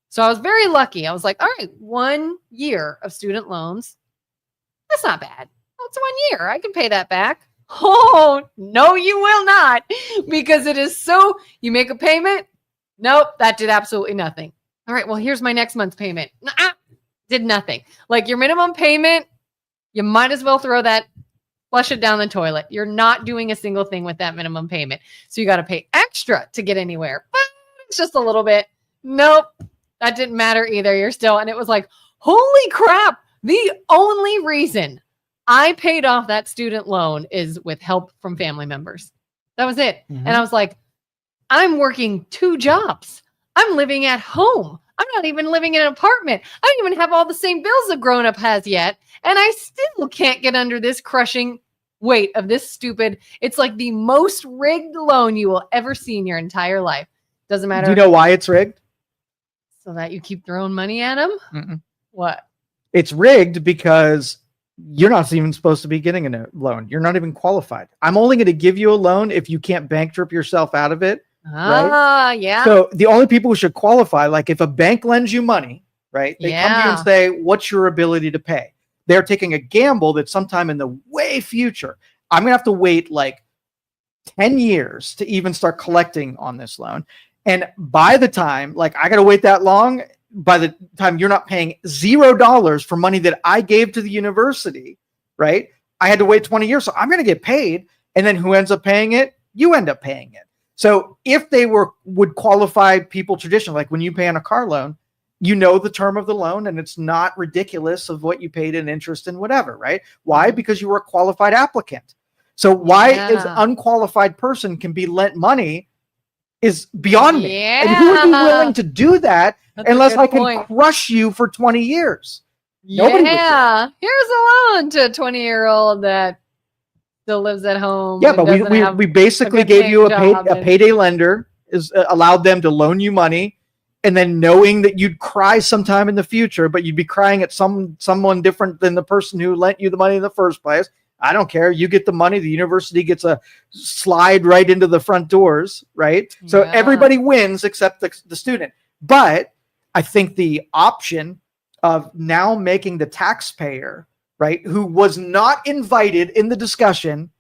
So I was very lucky. I was like, all right, 1 year of student loans. That's not bad. That's 1 year. I can pay that back. Oh, no, you will not, because it is so, you make a payment. Nope, that did absolutely nothing. All right, well, here's my next month's payment. Did nothing. Like your minimum payment, you might as well flush it down the toilet. You're not doing a single thing with that minimum payment. So you got to pay extra to get anywhere. But it's just a little bit. Nope, that didn't matter either. You're still, and it was like, holy crap. The only reason I paid off that student loan is with help from family members. That was it. Mm-hmm. And I was like, I'm working 2 jobs. I'm living at home. I'm not even living in an apartment. I don't even have all the same bills a grown-up has yet. And I still can't get under this crushing weight of this stupid. It's like the most rigged loan you will ever see in your entire life. Doesn't matter. Do you know why it's rigged? So that you keep throwing money at them? Mm-mm. What? It's rigged because you're not even supposed to be getting a loan. You're not even qualified. I'm only going to give you a loan if you can't bank trip yourself out of it. Right? Yeah. So the only people who should qualify, like if a bank lends you money, right? They come to you and say, what's your ability to pay? They're taking a gamble that sometime in the way future, I'm going to have to wait like 10 years to even start collecting on this loan. And by the time, like I got to wait that long, by the time you're not paying $0 for money that I gave to the university, right? I had to wait 20 years. So I'm going to get paid. And then who ends up paying it? You end up paying it. So if they would qualify people traditionally, like when you pay on a car loan, you know the term of the loan and it's not ridiculous of what you paid in interest and whatever, right? Why? Because you were a qualified applicant. So why is unqualified person can be lent money is beyond me. And who would be willing to do that unless I can crush you for 20 years? Nobody would. Here's a loan to a 20-year-old that still lives at home. Yeah, but we basically gave you a payday lender, allowed them to loan you money, and then knowing that you'd cry sometime in the future, but you'd be crying at someone different than the person who lent you the money in the first place. I don't care. You get the money. The university gets a slide right into the front doors, right? So everybody wins except the student. But I think the option of now making the taxpayer, right, who was not invited in the discussion,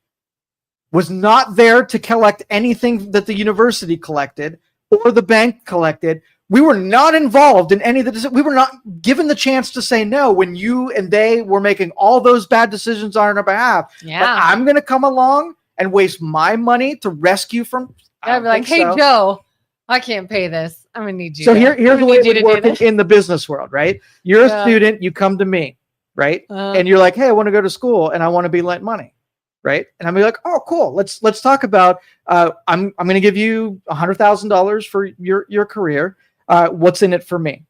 was not there to collect anything that the university collected or the bank collected. We were not involved in any of the we were not given the chance to say no when you and they were making all those bad decisions on our behalf. Yeah. But I'm going to come along and waste my money to rescue from. I'd be like, hey, Joe, I can't pay this. I'm going to need you. So here's the way it would work in the business world, right? You're a student, you come to me, right? And you're like, hey, I want to go to school and I want to be lent money. Right. And I'm like, oh, cool. Let's talk about, I'm going to give you $100,000 for your career. What's in it for me?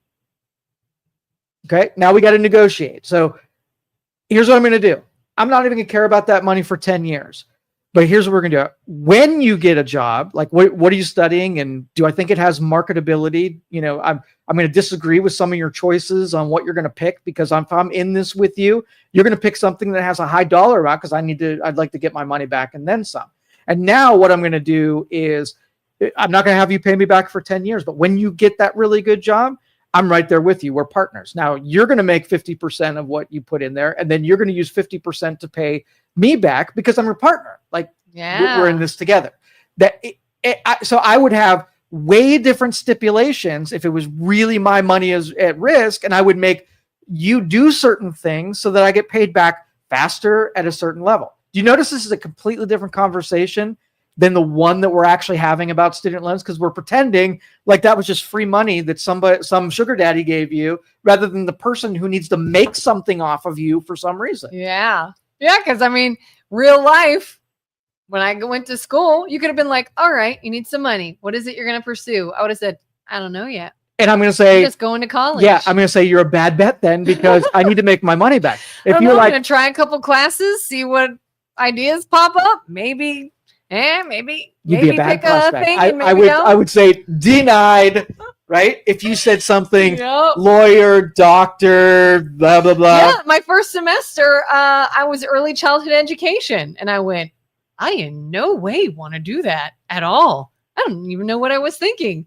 Okay. Now we got to negotiate. So here's what I'm going to do. I'm not even going to care about that money for 10 years. But here's what we're going to do. When you get a job, like what are you studying? And do I think it has marketability? You know, I'm going to disagree with some of your choices on what you're going to pick, because if I'm in this with you, you're going to pick something that has a high dollar amount because I'd like to get my money back and then some. And now what I'm going to do is I'm not going to have you pay me back for 10 years, but when you get that really good job, I'm right there with you. We're partners. Now you're going to make 50% of what you put in there, and then you're going to use 50% to pay me back because I'm your partner. Like, we're in this together. So I would have way different stipulations if it was really my money is at risk, and I would make you do certain things so that I get paid back faster at a certain level. Do you notice this is a completely different conversation than the one that we're actually having about student loans? Because we're pretending like that was just free money that some sugar daddy gave you, rather than the person who needs to make something off of you for some reason. Yeah. Yeah. Because I mean, real life, when I went to school, you could have been like, all right, you need some money. What is it you're going to pursue? I would have said, I don't know yet. And I'm going to say, I'm just going to college. Yeah, I'm going to say you're a bad bet then, because I need to make my money back. If you're like, I'm going to try a couple classes, see what ideas pop up. Maybe you'd be a bad prospect. I would say denied, right? If you said something, lawyer, doctor, blah, blah, blah. Yeah, my first semester, I was early childhood education. And I went, I in no way want to do that at all. I don't even know what I was thinking.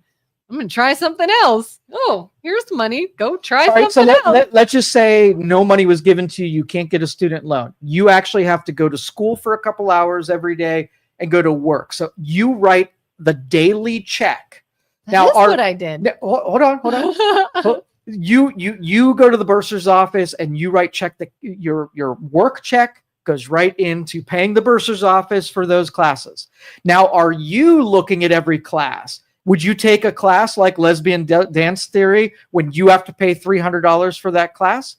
I'm going to try something else. Oh, here's money. Go try something else. Let's just say no money was given to you. You can't get a student loan. You actually have to go to school for a couple hours every day and go to work. So you write the daily check. That's what I did. Hold on. You go to the bursar's office and you write check. Your work check goes right into paying the bursar's office for those classes. Now, are you looking at every class? Would you take a class like lesbian dance theory when you have to pay $300 for that class?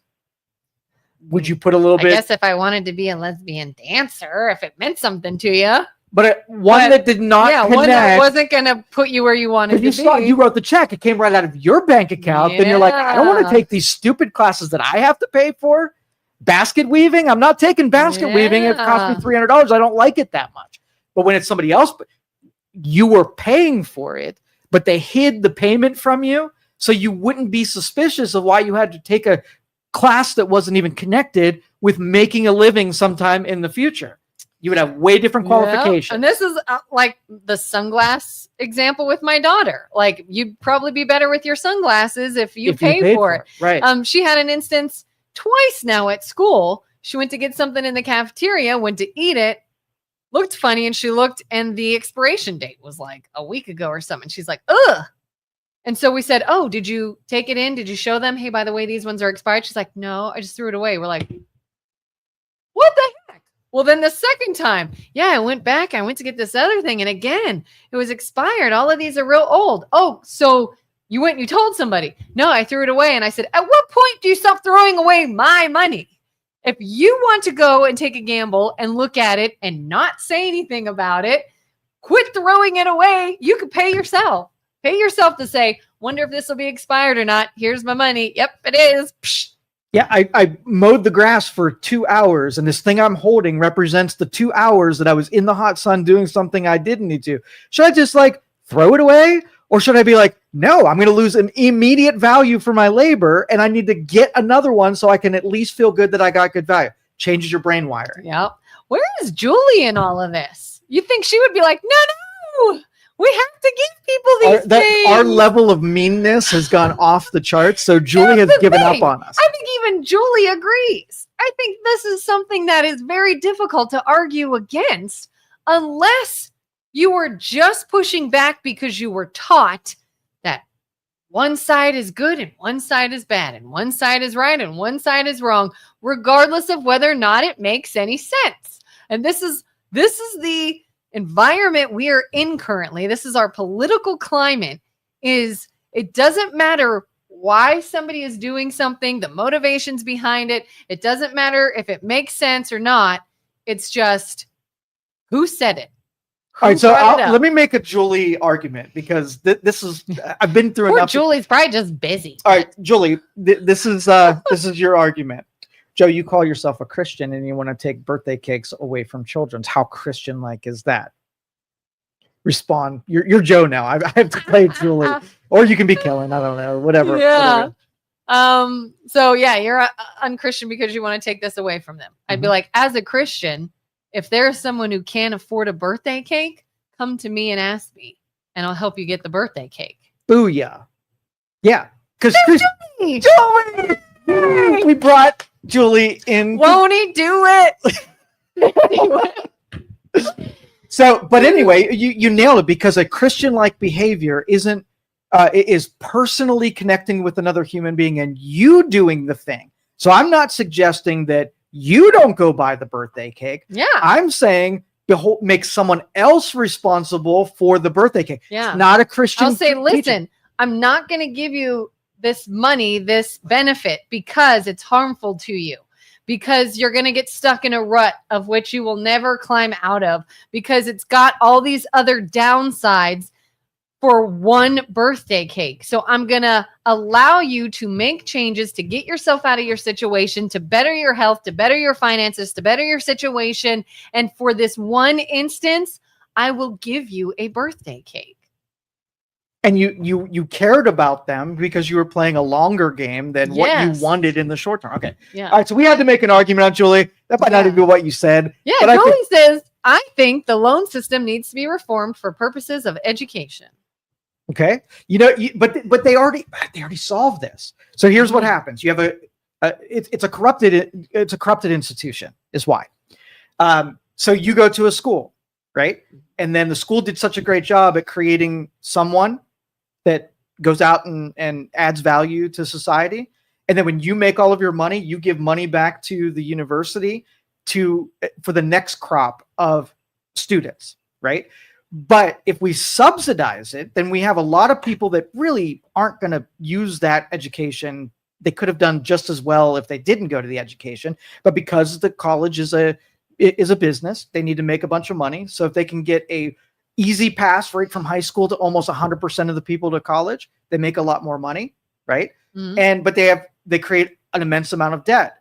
Would you put a little bit? I guess if I wanted to be a lesbian dancer, if it meant something to you. But one that did not connect. One that wasn't going to put you where you wanted to be. You wrote the check. It came right out of your bank account. Then you're like, I don't want to take these stupid classes that I have to pay for. Basket weaving. I'm not taking basket weaving. It cost me $300. I don't like it that much. But when it's somebody else, you were paying for it, but they hid the payment from you. So you wouldn't be suspicious of why you had to take a class that wasn't even connected with making a living sometime in the future. You would have way different qualifications. And this is like the sunglass example with my daughter. Like, you'd probably be better with your sunglasses if you paid for it. Right. She had an instance twice now at school. She went to get something in the cafeteria, went to eat it, looked funny, and she looked, and the expiration date was like a week ago or something. She's like, ugh. And so we said, oh, did you take it in? Did you show them, hey, by the way, these ones are expired? She's like, no, I just threw it away. We're like, what the heck? Well, then the second time, I went back. I went to get this other thing. And again, it was expired. All of these are real old. Oh, so you went and you told somebody. No, I threw it away. And I said, at what point do you stop throwing away my money? If you want to go and take a gamble and look at it and not say anything about it, quit throwing it away. You could pay yourself. Pay yourself to say, wonder if this will be expired or not. Here's my money. Yep, it is. Psh. Yeah, I mowed the grass for 2 hours, and this thing I'm holding represents the 2 hours that I was in the hot sun doing something I didn't need to. Should I just like throw it away? Or should I be like, no, I'm going to lose an immediate value for my labor, and I need to get another one so I can at least feel good that I got good value. Changes your brain wiring. Yep. Where is Julie in all of this? You think she would be like, no, we have to give people these things. Our level of meanness has gone off the charts, so Julie has given up on us. I think even Julie agrees. I think this is something that is very difficult to argue against unless you were just pushing back because you were taught that one side is good and one side is bad and one side is right and one side is wrong, regardless of whether or not it makes any sense. And this is the environment we are in currently. This is our political climate. It doesn't matter why somebody is doing something, the motivations behind it. It doesn't matter if it makes sense or not. It's just who said it. All right, so let me make a Julie argument because this is I've been through enough. Julie's probably just busy. All right, Julie, this is your argument. Joe, you call yourself a Christian and you want to take birthday cakes away from children. How Christian-like is that? Respond. You're Joe now. I have to play Julie, or you can be Kelin. I don't know. Whatever. Yeah. So yeah, you're unchristian because you want to take this away from them. I'd be like, as a Christian, if there's someone who can't afford a birthday cake, come to me and ask me, and I'll help you get the birthday cake. Booyah. Yeah. Because Julie! we brought Julie in. Won't he do it? Anyway. So, but anyway, you nailed it, because a Christian-like behavior is personally connecting with another human being and you doing the thing. So I'm not suggesting that you don't go buy the birthday cake. Yeah. I'm saying make someone else responsible for the birthday cake. Yeah. It's not a Christian. I'll say, listen, I'm not going to give you this money, this benefit, because it's harmful to you. Because you're going to get stuck in a rut of which you will never climb out of, because it's got all these other downsides for one birthday cake. So I'm going to allow you to make changes to get yourself out of your situation, to better your health, to better your finances, to better your situation. And for this one instance, I will give you a birthday cake. And you cared about them because you were playing a longer game than what you wanted in the short term. Okay. Yeah. All right. So we had to make an argument on Julie. That might not even be what you said. Yeah. But Julie says, I think the loan system needs to be reformed for purposes of education. Okay. But they already solved this. So here's what happens. You have it's a corrupted institution is why. So you go to a school, right? And then the school did such a great job at creating someone that goes out and adds value to society. And then when you make all of your money, you give money back to the university for the next crop of students, right? But if we subsidize it, then we have a lot of people that really aren't going to use that education. They could have done just as well if they didn't go to the education, but because the college is a business, they need to make a bunch of money. So if they can get a easy pass right from high school to almost 100% of the people to college, they make a lot more money, right? Mm-hmm. But they create an immense amount of debt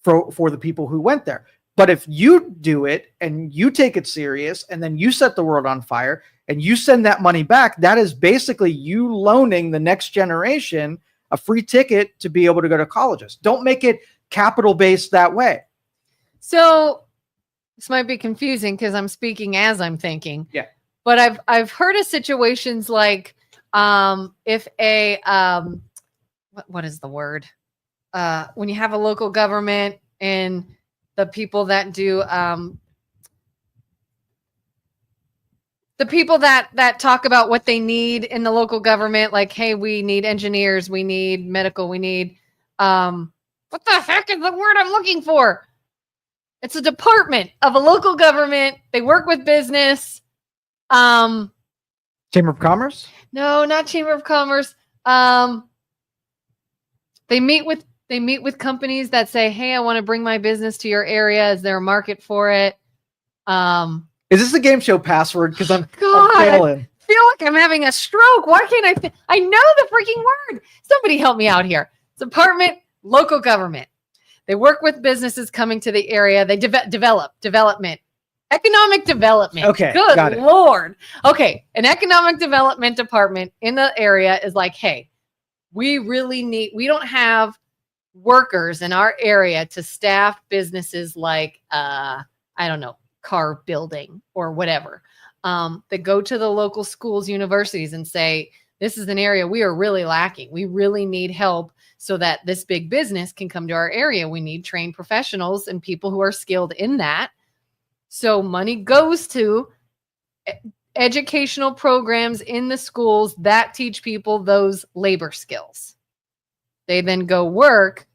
for the people who went there. But if you do it and you take it serious and then you set the world on fire and you send that money back, that is basically you loaning the next generation a free ticket to be able to go to colleges. Don't make it capital based that way. So this might be confusing because I'm speaking as I'm thinking. Yeah. But I've heard of situations like if a what is the word? When you have a local government and the people that do the people that talk about what they need in the local government, like, hey, we need engineers, we need medical, we need what the heck is the word I'm looking for? It's a department of a local government. They work with business. Chamber of Commerce? No, not Chamber of Commerce. They meet with companies that say, hey, I want to bring my business to your area. Is there a market for it? Is this a game show password? Because I'm I failing. feel like I'm having a stroke. Why can't I know the freaking word. Somebody help me out here. Department, local government. They work with businesses coming to the area. They development, economic development. Okay. Good Lord. Okay. An economic development department in the area is like, hey, we don't have workers in our area to staff businesses like, I don't know, car building or whatever. They go to the local schools, universities and say, this is an area we are really lacking. We really need help so that this big business can come to our area. We need trained professionals and people who are skilled in that. So money goes to educational programs in the schools that teach people those labor skills. They then go work.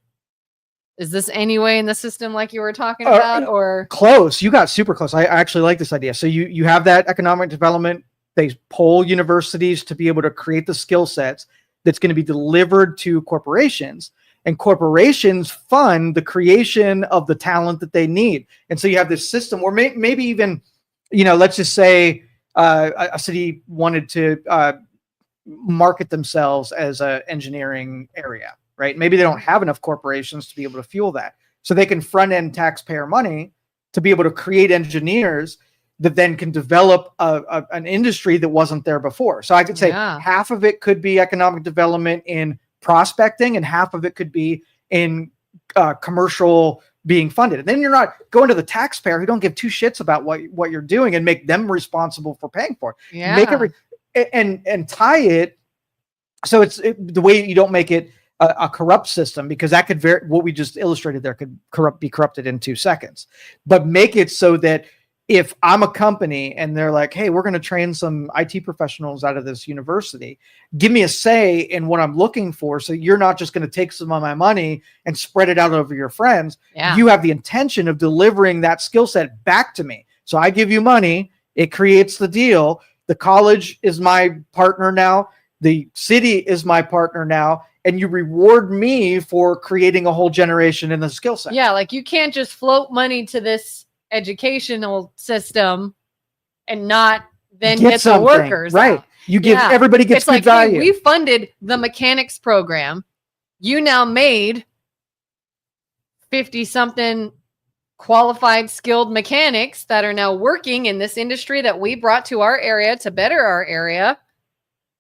Is this anyway in the system like you were talking about, or close? You got super close. I actually like this idea. So you have that economic development. They poll universities to be able to create the skill sets that's going to be delivered to corporations, and corporations fund the creation of the talent that they need. And so you have this system where maybe even, let's just say a city wanted to market themselves as an engineering area, right? Maybe they don't have enough corporations to be able to fuel that. so they can front end taxpayer money to be able to create engineers that then can develop an industry that wasn't there before. So I could say half of it could be economic development in prospecting, and half of it could be in commercial being funded. And then you're not going to the taxpayer who don't give two shits about what you're doing and make them responsible for paying for it. Yeah. Make it and tie it so it's the way you don't make it a corrupt system, because that could what we just illustrated there could be corrupted in 2 seconds. But make it so that if I'm a company and they're like, hey, we're going to train some IT professionals out of this university, give me a say in what I'm looking for. So you're not just going to take some of my money and spread it out over your friends. Yeah. You have the intention of delivering that skill set back to me. So I give you money. It creates the deal. The college is my partner now. The city is my partner now. And you reward me for creating a whole generation in the skill set. Yeah. Like you can't just float money to this educational system and not then get the workers right out. You give everybody gets it's good like, value. Hey, we funded the mechanics program. You now made 50 something qualified skilled mechanics that are now working in this industry that we brought to our area to better our area.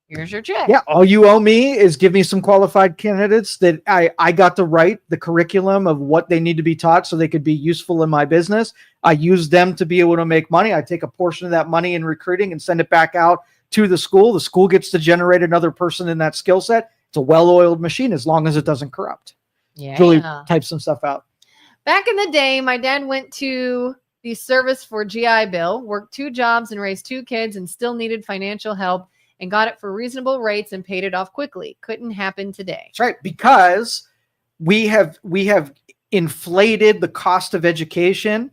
Here's your check. Yeah, all you owe me is give me some qualified candidates that I got to write the curriculum of what they need to be taught so they could be useful in my business. I use them to be able to make money. I take a portion of that money in recruiting and send it back out to the school. The school gets to generate another person in that skill set. It's a well-oiled machine as long as it doesn't corrupt. Yeah. Julie types some stuff out. Back in the day, my dad went to the service for GI Bill, worked 2 jobs and raised 2 kids and still needed financial help, and got it for reasonable rates and paid it off quickly. Couldn't happen today. That's right, because we have inflated the cost of education.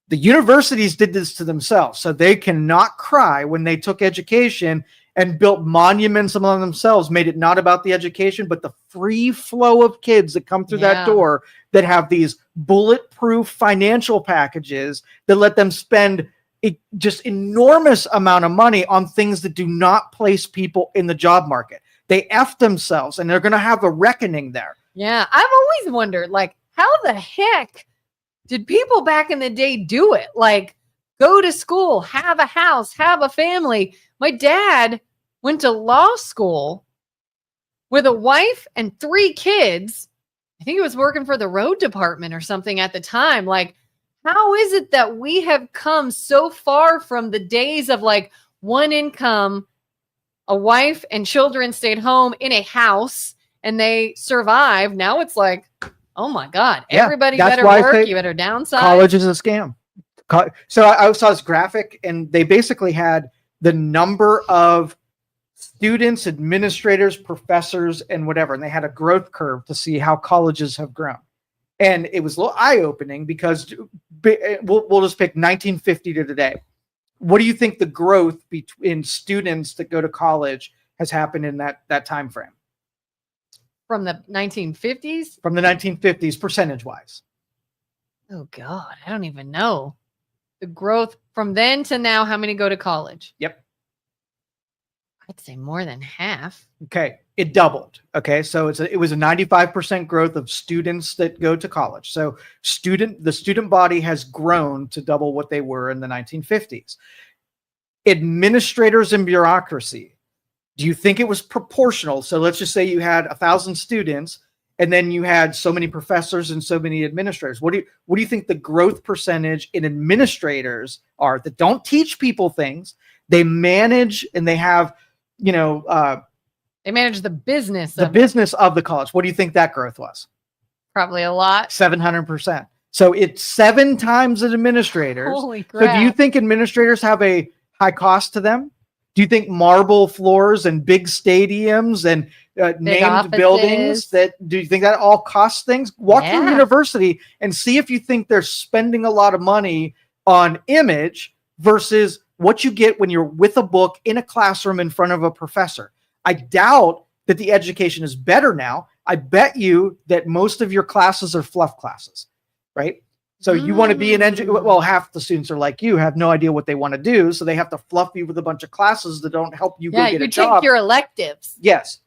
The universities did this to themselves, so they cannot cry when they took education and built monuments among themselves, made it not about the education, but the free flow of kids that come through that door that have these bulletproof financial packages that let them spend just enormous amount of money on things that do not place people in the job market. They F themselves, and they're going to have a reckoning there. Yeah. I've always wondered, like, how the heck did people back in the day do it? Like, go to school, have a house, have a family. My dad went to law school with a wife and 3 kids. I think he was working for the road department or something at the time. Like, how is it that we have come so far from the days of like one income, a wife and children stayed home in a house and they survived? Now it's like, oh my God, everybody better work. You better downsize. College is a scam. So I saw this graphic and they basically had the number of students, administrators, professors, and whatever. And they had a growth curve to see how colleges have grown. And it was a little eye-opening because we'll just pick 1950 to today. What do you think the growth in students that go to college has happened in that time frame? From the 1950s? From the 1950s, percentage-wise. Oh, God, I don't even know. The growth from then to now, how many go to college? Yep. I'd say more than half. Okay, it doubled. Okay, so it was a 95% growth of students that go to college. So the student body has grown to double what they were in the 1950s. Administrators and bureaucracy. Do you think it was proportional? So let's just say you had 1,000 students, and then you had so many professors and so many administrators. What do you think the growth percentage in administrators are that don't teach people things? They manage and they have. They manage the business. Business of the college. What do you think that growth was? Probably a lot. 700%. So it's 7 times as administrators. Holy crap. So do you think administrators have a high cost to them? Do you think marble floors and big stadiums and named offices. buildings do you think that all costs things? Walk through a university and see if you think they're spending a lot of money on image versus what you get when you're with a book in a classroom in front of a professor. I doubt that the education is better now. I bet you that most of your classes are fluff classes, right? So you want to be an engineer. Well, half the students are like you, have no idea what they want to do. So they have to fluff you with a bunch of classes that don't help you go get a job. Yeah, you take your electives. Yes.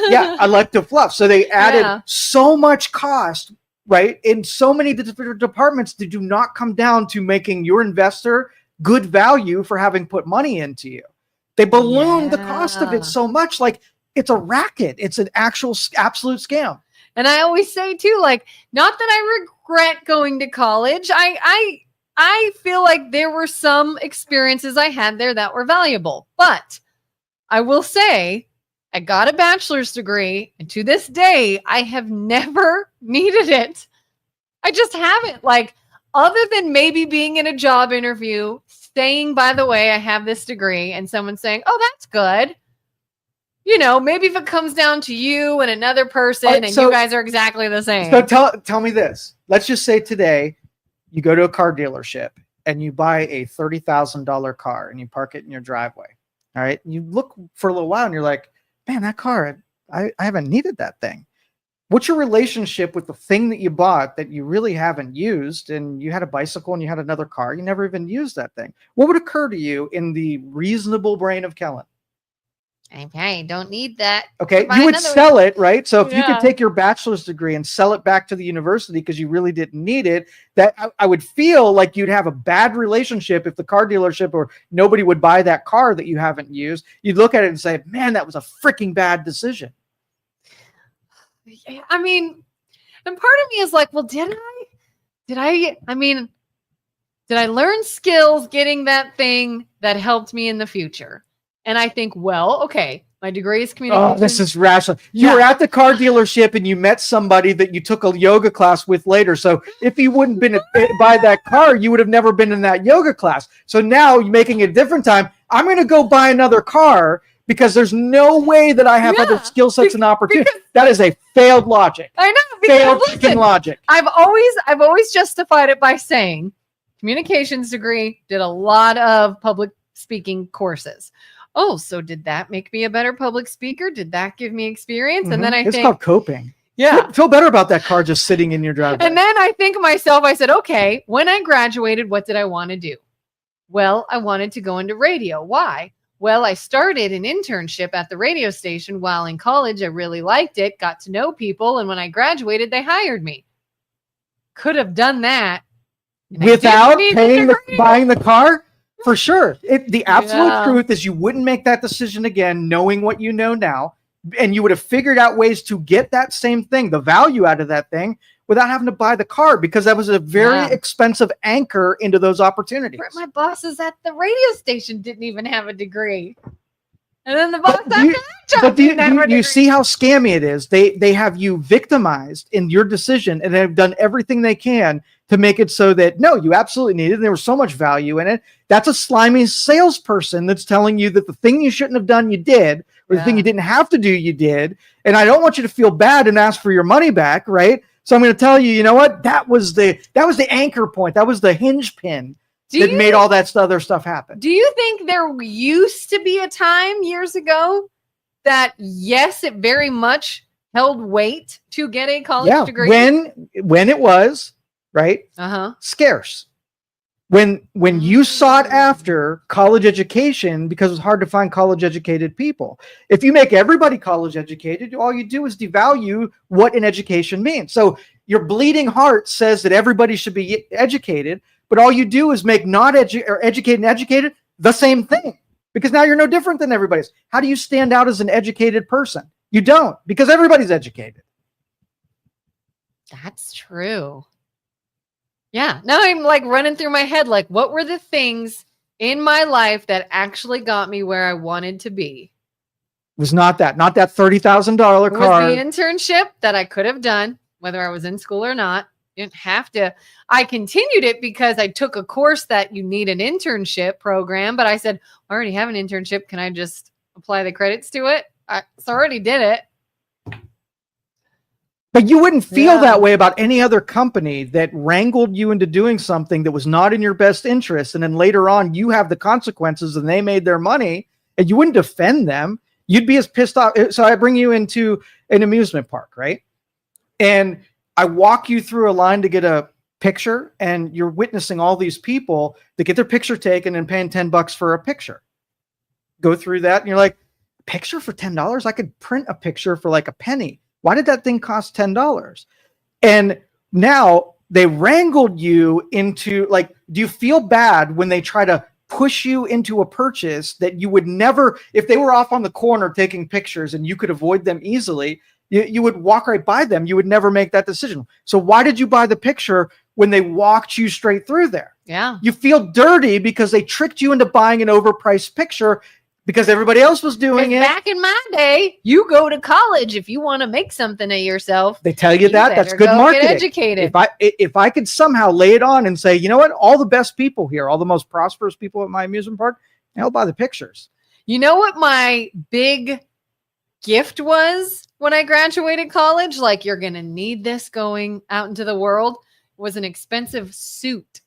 Yeah, elective fluff. So they added so much cost right? In so many different departments that do not come down to making your investor good value for having put money into you. They balloon the cost of it so much, like it's a racket. It's an actual absolute scam. And I always say too, like, not that I regret going to college. I feel like there were some experiences I had there that were valuable, but I will say I got a bachelor's degree, and to this day, I have never needed it. I just haven't. Like, other than maybe being in a job interview, saying, by the way, I have this degree, and someone saying, oh, that's good. You know, maybe if it comes down to you and another person and you guys are exactly the same. So tell me this. Let's just say today you go to a car dealership and you buy a $30,000 car and you park it in your driveway. All right. You look for a little while and you're like, man, that car, I haven't needed that thing. What's your relationship with the thing that you bought that you really haven't used? And you had a bicycle and you had another car. You never even used that thing. What would occur to you in the reasonable brain of Kelin? Okay, don't need that. Okay, you would sell it, right? So if you could take your bachelor's degree and sell it back to the university because you really didn't need it, that I would feel like you'd have a bad relationship if the car dealership or nobody would buy that car that you haven't used. You'd look at it and say, man, that was a freaking bad decision. I mean, and part of me is like, well, did I learn skills getting that thing that helped me in the future? And I think, well, okay, my degree is communication. Oh, this is rational. You were at the car dealership and you met somebody that you took a yoga class with later. So if you wouldn't been buy that car, you would have never been in that yoga class. So now you're making a different time. I'm going to go buy another car because there's no way that I have other skill sets and opportunities. That is a failed logic. I know. Failed logic. I've always justified it by saying communications degree, did a lot of public speaking courses. Oh, so did that make me a better public speaker? Did that give me experience? Mm-hmm. And then it's called coping. Yeah. Feel better about that car just sitting in your driveway. And then I think myself, I said, okay, when I graduated, what did I want to do? Well, I wanted to go into radio. Why? Well, I started an internship at the radio station while in college. I really liked it, got to know people. And when I graduated, they hired me. Could have done that without buying the car. For sure. The absolute truth is you wouldn't make that decision again, knowing what you know now, and you would have figured out ways to get that same thing, the value out of that thing, without having to buy the car, because that was a very expensive anchor into those opportunities. My bosses at the radio station didn't even have a degree. And then the boss after that job didn't have a degree. You see how scammy it is. They have you victimized in your decision, and they've done everything they can to make it so that, no, you absolutely need it. And there was so much value in it. That's a slimy salesperson that's telling you that the thing you shouldn't have done, you did, or the thing you didn't have to do, you did. And I don't want you to feel bad and ask for your money back, right? So I'm going to tell you, you know what? That was the anchor point. That was the hinge pin that made all that other stuff happen. Do you think there used to be a time years ago that, yes, it very much held weight to get a college degree? When it was, right? Scarce. When you sought after college education because it was hard to find college educated people. If you make everybody college educated, all you do is devalue what an education means. So your bleeding heart says that everybody should be educated, but all you do is make not educated and educated the same thing, because now you're no different than everybody else. How do you stand out as an educated person? You don't, because everybody's educated. That's true. Yeah. Now I'm like running through my head, like, what were the things in my life that actually got me where I wanted to be? It was not that $30,000 car. It was the internship that I could have done, whether I was in school or not. Didn't have to. I continued it because I took a course that you need an internship program, but I said, I already have an internship. Can I just apply the credits to it? So I already did it. But you wouldn't feel that way about any other company that wrangled you into doing something that was not in your best interest. And then later on, you have the consequences and they made their money, and you wouldn't defend them. You'd be as pissed off. So I bring you into an amusement park, right? And I walk you through a line to get a picture, and you're witnessing all these people that get their picture taken and paying $10 for a picture. Go through that, and you're like, picture for $10? I could print a picture for like a penny. Why did that thing cost $10? And now they wrangled you into, like, do you feel bad when they try to push you into a purchase that you would never, if they were off on the corner taking pictures and you could avoid them easily, you would walk right by them. You would never make that decision. So why did you buy the picture when they walked you straight through there? Yeah. You feel dirty because they tricked you into buying an overpriced picture because everybody else was doing it. Back in my day, you go to college if you want to make something of yourself. They tell you that. That's good marketing. Get educated. If I could somehow lay it on and say, you know what, all the best people here, all the most prosperous people at my amusement park, they'll buy the pictures. You know what my big gift was when I graduated college? Like, you're going to need this going out into the world. Was an expensive suit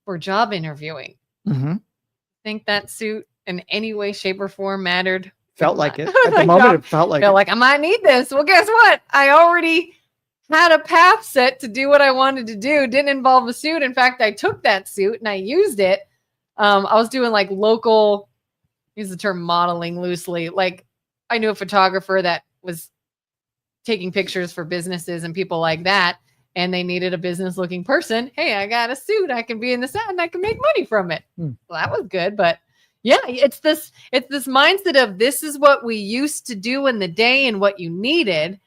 for job interviewing. Mm-hmm. Think that suit in any way, shape, or form mattered? Felt like it. At the moment, it felt like it. Like I might need this. Well, guess what? I already had a path set to do what I wanted to do. Didn't involve a suit. In fact, I took that suit and I used it. I was doing like local, use the term modeling loosely. Like, I knew a photographer that was taking pictures for businesses and people like that. And they needed a business looking person. Hey, I got a suit. I can be in the set and I can make money from it. Well, that was good. But yeah, it's this mindset of this is what we used to do in the day and what you needed.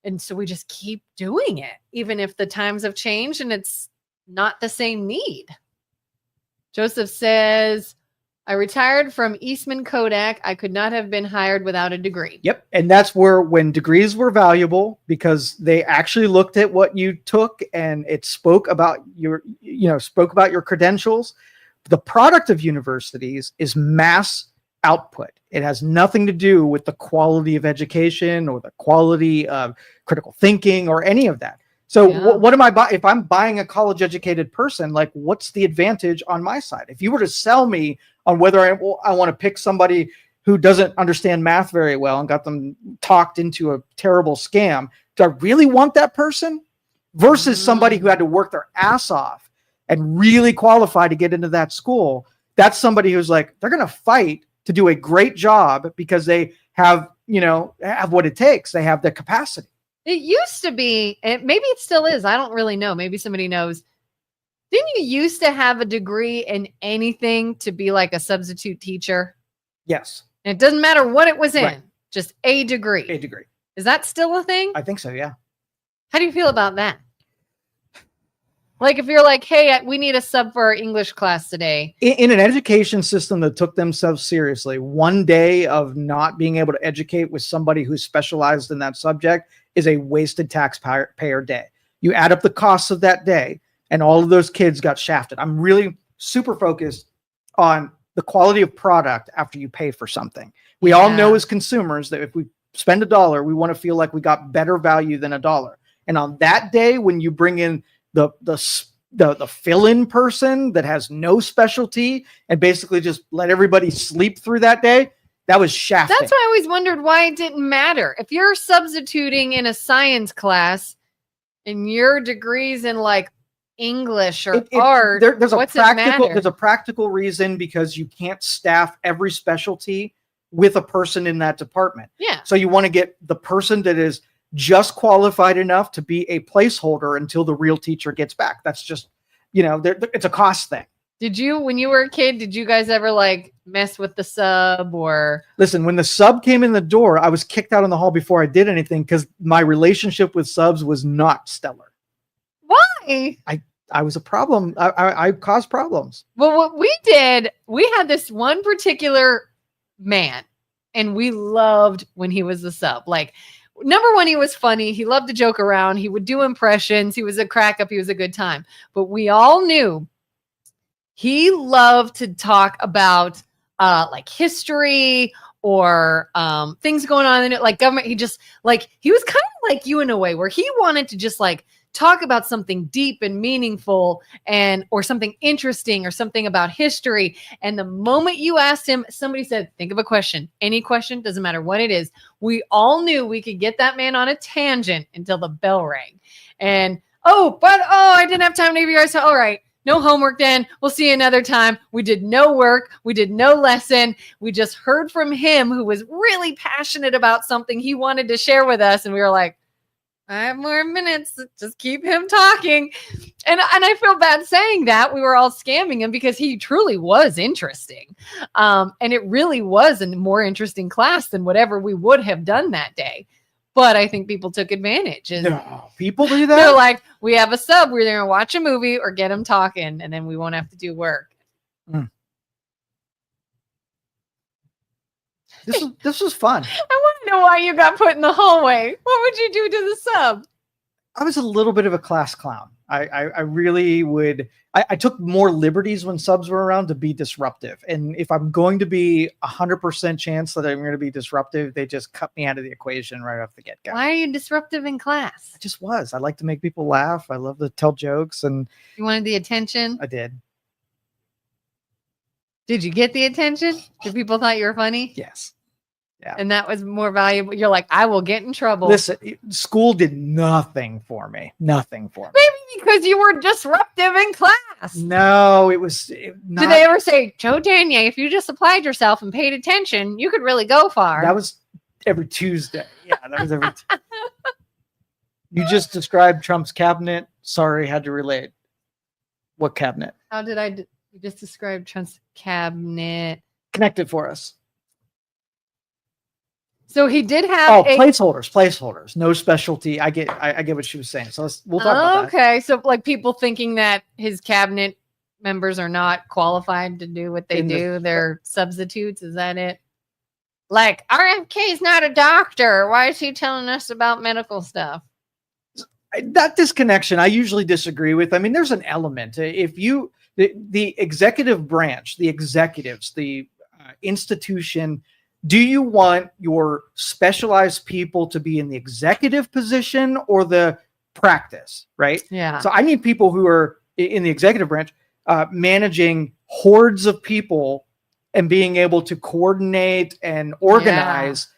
And so we just keep doing it, even if the times have changed and it's not the same need. Joseph says, I retired from Eastman Kodak. I could not have been hired without a degree. Yep. And that's where, when degrees were valuable, because they actually looked at what you took and it spoke about your credentials. The product of universities is mass output. It has nothing to do with the quality of education or the quality of critical thinking or any of that. So what am I buying? If I'm buying a college educated person, like, what's the advantage on my side? If you were to sell me on whether I want to pick somebody who doesn't understand math very well and got them talked into a terrible scam, do I really want that person versus somebody who had to work their ass off and really qualify to get into that school? That's somebody who's like, they're going to fight to do a great job because they have what it takes. They have the capacity. It used to be, and maybe it still is, I don't really know. Maybe somebody knows. Didn't you used to have a degree in anything to be like a substitute teacher? Yes. And it doesn't matter what it was in, right. Just a degree. A degree. Is that still a thing? I think so, yeah. How do you feel about that? Like, if you're like, hey, we need a sub for our English class today. In an education system that took themselves seriously, one day of not being able to educate with somebody who's specialized in that subject is a wasted taxpayer day. You add up the costs of that day, and all of those kids got shafted. I'm really super focused on the quality of product after you pay for something. We all know as consumers that if we spend $1, we want to feel like we got better value than $1. And on that day, when you bring in the fill-in person that has no specialty and basically just let everybody sleep through that day, that was shafting. That's why I always wondered why it didn't matter. If you're substituting in a science class and your degree's in like English or art, there's a practical reason, because you can't staff every specialty with a person in that department. Yeah. So you want to get the person that is just qualified enough to be a placeholder until the real teacher gets back. That's just, it's a cost thing. Did you, when you were a kid, did you guys ever like mess with the sub or? Listen, when the sub came in the door, I was kicked out in the hall before I did anything because my relationship with subs was not stellar. Why? I was a problem. I caused problems. Well, what we did, we had this one particular man and we loved when he was the sub. Like, number one, he was funny. He loved to joke around. He would do impressions. He was a crack up. He was a good time. But we all knew he loved to talk about like history or things going on in it, like government. He just he was kind of like you in a way where he wanted to just like talk about something deep and meaningful or something interesting or something about history. And the moment you asked him, somebody said, think of a question, any question, doesn't matter what it is. We all knew we could get that man on a tangent until the bell rang. And, I didn't have time to give you guys. All right. No homework then. We'll see you another time. We did no work. We did no lesson. We just heard from him who was really passionate about something he wanted to share with us. And we were like, 5 more minutes. Just keep him talking. And I feel bad saying that. We were all scamming him because he truly was interesting. And it really was a more interesting class than whatever we would have done that day. But I think people took advantage. And no, people do that? they're like, we have a sub. We're going to watch a movie or get him talking, and then we won't have to do work. Mm. This was fun. I want to know why you got put in the hallway. What would you do to the sub? I was a little bit of a class clown. I really would. I took more liberties when subs were around to be disruptive. And if I'm going to be 100% chance that I'm going to be disruptive, they just cut me out of the equation right off the get-go. Why are you disruptive in class? I just was. I like to make people laugh. I love to tell jokes. And you wanted the attention? I did. Did you get the attention? Did people thought you were funny? Yes. Yeah. And that was more valuable. You're like, I will get in trouble. Listen, school did nothing for me. Nothing for me. Maybe because you were disruptive in class. No, it was not. Did they ever say, Joe Danyi, if you just applied yourself and paid attention, you could really go far? That was every Tuesday. Yeah, that was every You just described Trump's cabinet. Sorry, had to relate. What cabinet? How did you just describe Trump's cabinet? Connect it for us. So he did have placeholders. No specialty. I get what she was saying. So we'll talk about that. Okay. So like people thinking that his cabinet members are not qualified to do what they do. They're substitutes. Is that it? Like RFK is not a doctor. Why is he telling us about medical stuff? That disconnection, I usually disagree with. I mean, there's an element. If you, the executive branch, the executives, the institution, do you want your specialized people to be in the executive position or the practice, right? Yeah. So I need people who are in the executive branch managing hordes of people and being able to coordinate and organize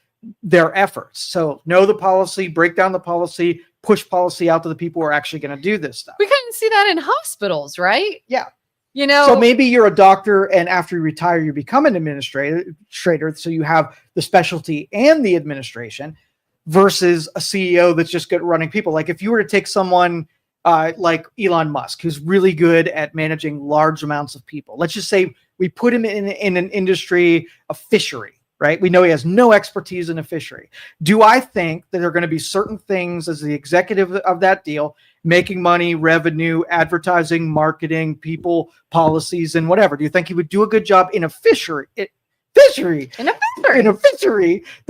their efforts. So know the policy, break down the policy, push policy out to the people who are actually going to do this stuff. We kind of see that in hospitals, right? Yeah. You know, so maybe you're a doctor and after you retire, you become an administrator. So you have the specialty and the administration versus a CEO that's just good at running people. Like if you were to take someone like Elon Musk, who's really good at managing large amounts of people. Let's just say we put him in an industry of fishery, right? We know he has no expertise in a fishery. Do I think that there are going to be certain things as the executive of that deal, making money, revenue, advertising, marketing, people, policies, and whatever? Do you think he would do a good job in a fishery that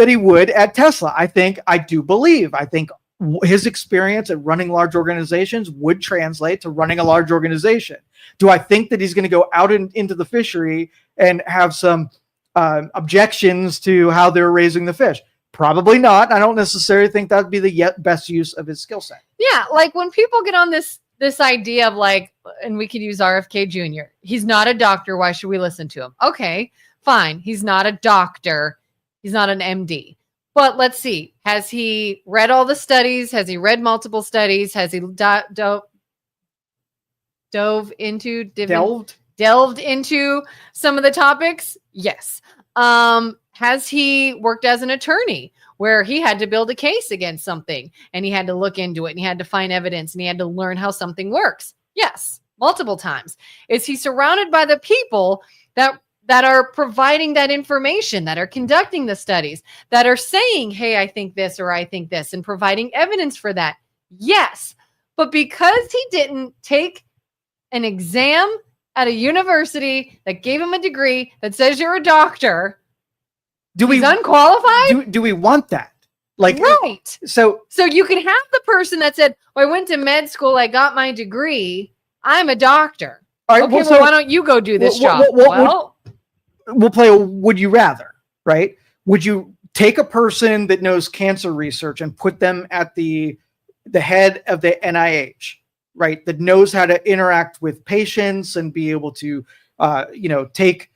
he would at Tesla? I do believe. I think his experience at running large organizations would translate to running a large organization. Do I think that he's going to go out into the fishery and have some objections to how they're raising the fish? Probably not. I don't necessarily think that'd be the best use of his skill set. Yeah, like when people get on this idea of like, and we could use RFK Jr. He's not a doctor. Why should we listen to him? Okay, fine. He's not a doctor. He's not an MD. But let's see. Has he read all the studies? Has he read multiple studies? Has he delved into some of the topics? Yes. Has he worked as an attorney where he had to build a case against something and he had to look into it and he had to find evidence and he had to learn how something works? Yes, multiple times. Is he surrounded by the people that are providing that information, that are conducting the studies, that are saying, hey, I think this or I think this, and providing evidence for that? Yes. But because he didn't take an exam at a university that gave him a degree that says you're a doctor, he's unqualified? Do we want that? Like, right. So you can have the person that said, well, I went to med school, I got my degree, I'm a doctor. All right, okay, well, why don't you go do this job? We'll play a would you rather, right? Would you take a person that knows cancer research and put them at the head of the NIH, right? That knows how to interact with patients and be able to, take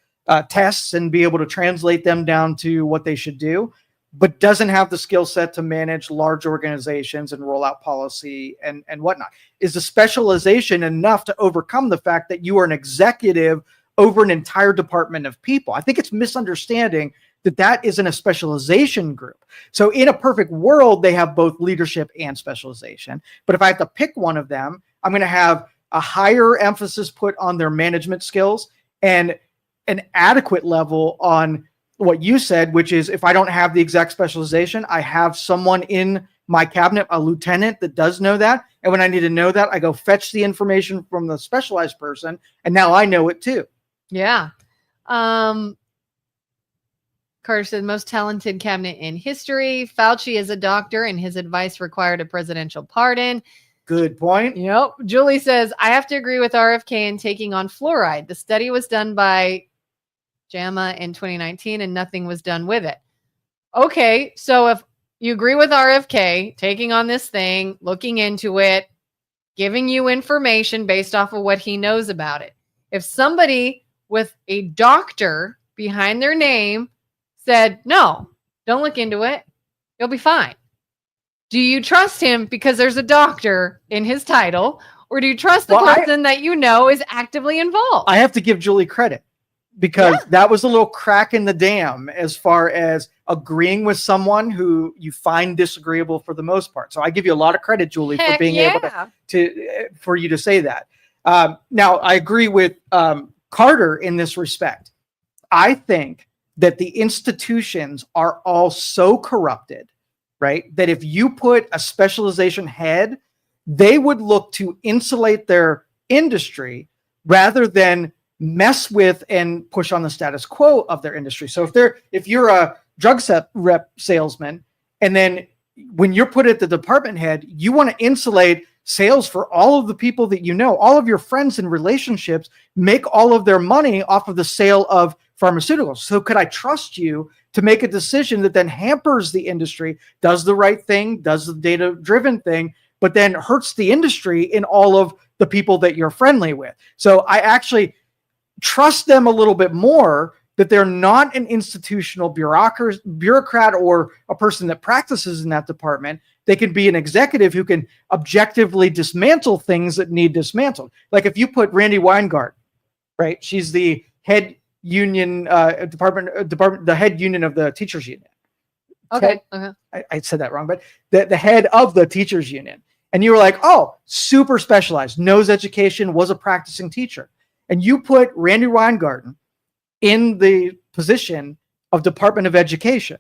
tests and be able to translate them down to what they should do, but doesn't have the skill set to manage large organizations and roll out policy and whatnot? Is the specialization enough to overcome the fact that you are an executive over an entire department of people? I think it's misunderstanding that isn't a specialization group. So in a perfect world, they have both leadership and specialization. But if I have to pick one of them, I'm going to have a higher emphasis put on their management skills and an adequate level on what you said, which is if I don't have the exact specialization, I have someone in my cabinet, a lieutenant that does know that. And when I need to know that, I go fetch the information from the specialized person. And now I know it too. Yeah. Carter said, most talented cabinet in history. Fauci is a doctor and his advice required a presidential pardon. Good point. Yep. Julie says, I have to agree with RFK in taking on fluoride. The study was done by JAMA in 2019 and nothing was done with it. Okay. So if you agree with RFK taking on this thing, looking into it, giving you information based off of what he knows about it. If somebody with a doctor behind their name said, no, don't look into it, you'll be fine. Do you trust him because there's a doctor in his title, or do you trust the person that you know is actively involved? I have to give Julie credit because that was a little crack in the dam as far as agreeing with someone who you find disagreeable for the most part. So I give you a lot of credit, Julie, for being able for you to say that. Now, I agree with Carter in this respect. I think that the institutions are all so corrupted, right, that if you put a specialization head, they would look to insulate their industry rather than mess with and push on the status quo of their industry. So if you're a drug rep salesman, and then when you're put at the department head, you want to insulate sales for all of the people that you know, all of your friends and relationships make all of their money off of the sale of pharmaceuticals. So could I trust you to make a decision that then hampers the industry, does the right thing, does the data-driven thing, but then hurts the industry in all of the people that you're friendly with? So I actually trust them a little bit more that they're not an institutional bureaucrat or a person that practices in that department. They can be an executive who can objectively dismantle things that need dismantled. Like if you put Randy Weingart, right? She's the head union the head union of the teachers union. Okay. I said that wrong, but the head of the teachers union. And you were like, oh, super specialized, knows education, was a practicing teacher. And you put Randy Weingarten in the position of Department of Education.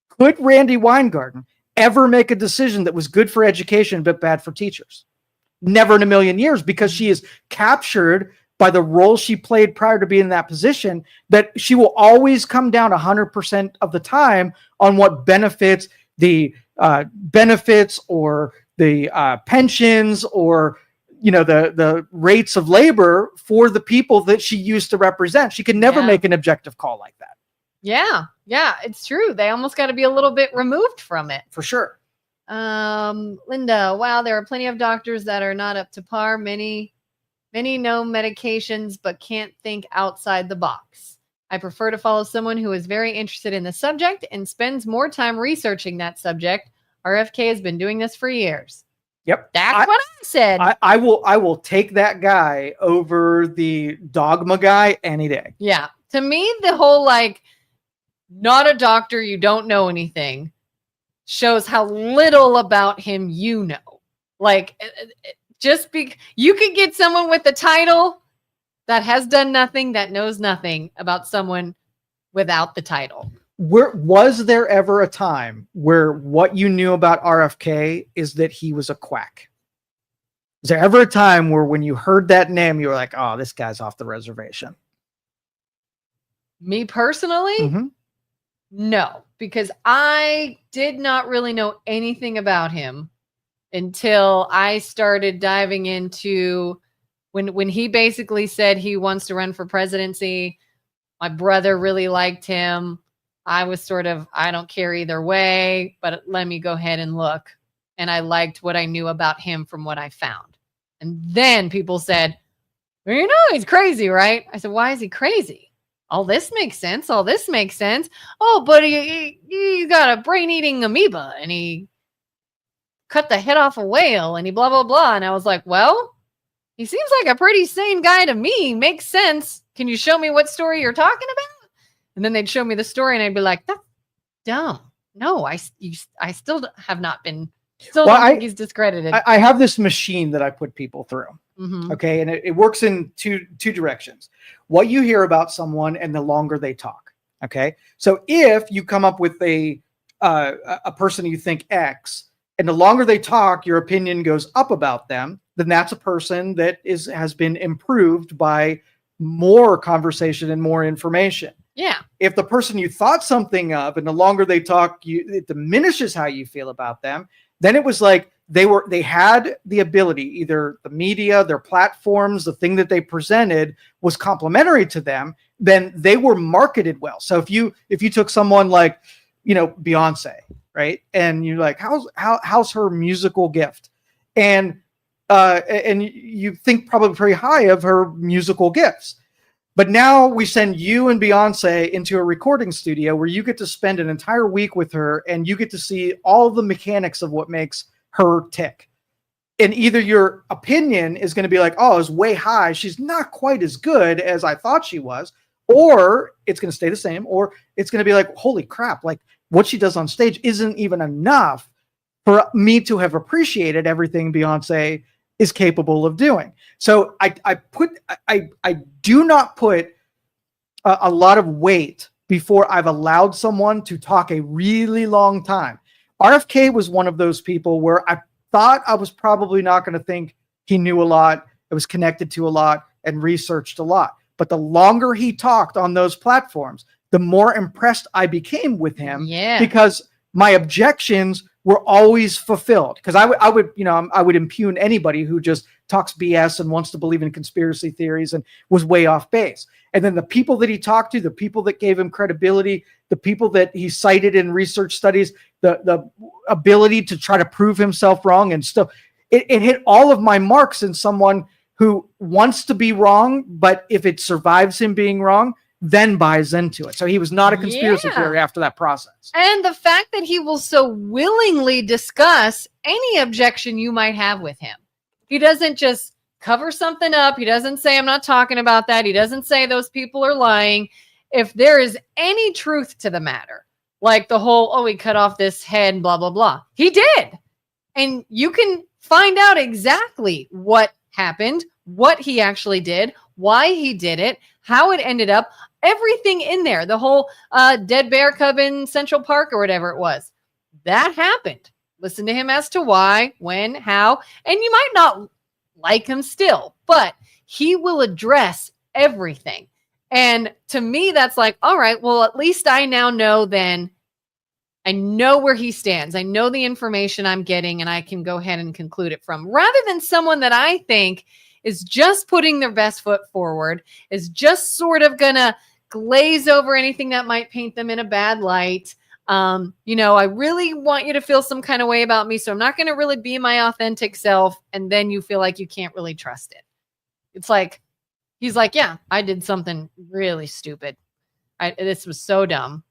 Could Randy Weingarten ever make a decision that was good for education but bad for teachers? Never in a million years, because she is captured by the role she played prior to being in that position, that she will always come down 100% of the time on what benefits the benefits or the pensions or the rates of labor for the people that she used to represent. She could never make an objective call like that. Yeah, it's true. They almost got to be a little bit removed from it. For sure. Linda, wow, there are plenty of doctors that are not up to par. Many know medications, but can't think outside the box. I prefer to follow someone who is very interested in the subject and spends more time researching that subject. RFK has been doing this for years. Yep. That's what I said. I will take that guy over the dogma guy any day. Yeah. To me, the whole not a doctor, you don't know anything shows how little about him you know. You could get someone with the title that has done nothing, that knows nothing about someone without the title. Was there ever a time where what you knew about RFK is that he was a quack? Was there ever a time where when you heard that name, you were like, oh, this guy's off the reservation? Me personally? Mm-hmm. No, because I did not really know anything about him until I started diving into when he basically said he wants to run for presidency. My brother really liked him. I was I don't care either way, but let me go ahead and look. And I liked what I knew about him from what I found. And then people said, well, he's crazy, right? I said, why is he crazy? All this makes sense. All this makes sense. Oh, but he got a brain-eating amoeba and he cut the head off a whale and he blah, blah, blah. And I was like, well, he seems like a pretty sane guy to me. Makes sense. Can you show me what story you're talking about? And then they'd show me the story and I'd be like, that's dumb. No, I still have not been, still don't think he's discredited. I have this machine that I put people through. Mm-hmm. Okay. And it works in two directions. What you hear about someone and the longer they talk. Okay. So if you come up with a person you think X, and the longer they talk, your opinion goes up about them, then that's a person that has been improved by more conversation and more information. Yeah. If the person you thought something of, and the longer they talk, it diminishes how you feel about them, then it was like they had the ability, either the media, their platforms, the thing that they presented was complementary to them, then they were marketed well. So if you took someone like, Beyonce, right? And you're like, how's her musical gift? And you think probably very high of her musical gifts. But now we send you and Beyonce into a recording studio where you get to spend an entire week with her and you get to see all the mechanics of what makes her tick. And either your opinion is going to be like, oh, it's way high, she's not quite as good as I thought she was, or it's going to stay the same, or it's going to be like, holy crap, like what she does on stage isn't even enough for me to have appreciated everything Beyonce is capable of doing. So I do not put a lot of weight before I've allowed someone to talk a really long time. RFK was one of those people where I thought I was probably not going to think he knew a lot, it was connected to a lot, and researched a lot. But the longer he talked on those platforms, the more impressed I became with him. Yeah. Because my objections were always fulfilled. Because I would impugn anybody who just talks BS and wants to believe in conspiracy theories and was way off base. And then the people that he talked to, the people that gave him credibility, the people that he cited in research studies, the ability to try to prove himself wrong and stuff, it hit all of my marks in someone who wants to be wrong, but if it survives him being wrong, then buys into it. So he was not a conspiracy theory after that process. And the fact that he will so willingly discuss any objection you might have with him. He doesn't just cover something up. He doesn't say, I'm not talking about that. He doesn't say those people are lying. If there is any truth to the matter, like the whole, he cut off this head, blah, blah, blah. He did. And you can find out exactly what happened, what he actually did, why he did it, how it ended up, everything in there, the whole dead bear cub in Central Park or whatever it was. That happened. Listen to him as to why, when, how, and you might not like him still, but he will address everything. And to me, that's like, all right, well, at least I now know then, I know where he stands. I know the information I'm getting and I can go ahead and conclude it from, rather than someone that I think is just putting their best foot forward, is just sort of going to glaze over anything that might paint them in a bad light. I really want you to feel some kind of way about me, so I'm not going to really be my authentic self. And then you feel like you can't really trust it. It's like, he's like, yeah, I did something really stupid. This was so dumb.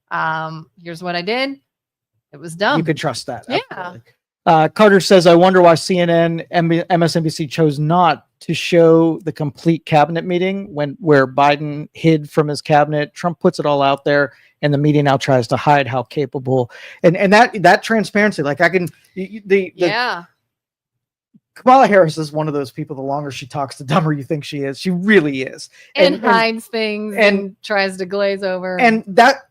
Here's what I did. It was dumb. You could trust that. Yeah. Absolutely. Carter says, I wonder why CNN, MSNBC chose not to show the complete cabinet meeting where Biden hid from his cabinet. Trump puts it all out there, and the media now tries to hide how capable and that transparency. Like Kamala Harris is one of those people. The longer she talks, the dumber you think she is. She really is, and hides things and tries to glaze over. And that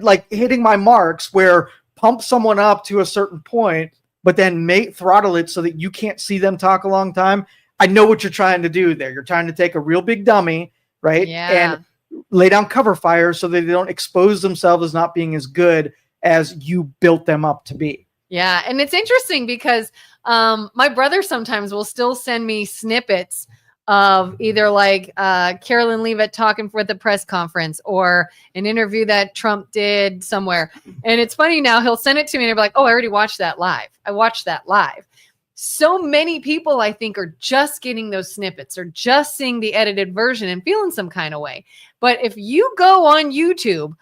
like hitting my marks where pump someone up to a certain point, but then throttle it so that you can't see them talk a long time. I know what you're trying to do there. You're trying to take a real big dummy, right? Yeah. And lay down cover fire so that they don't expose themselves as not being as good as you built them up to be. Yeah. And it's interesting because my brother sometimes will still send me snippets of either like Carolyn Leavitt talking for the press conference or an interview that Trump did somewhere. And it's funny now, he'll send it to me and I'll be like, oh, I already watched that live. I watched that live. So many people, I think, are just getting those snippets or just seeing the edited version and feeling some kind of way. But if you go on YouTube,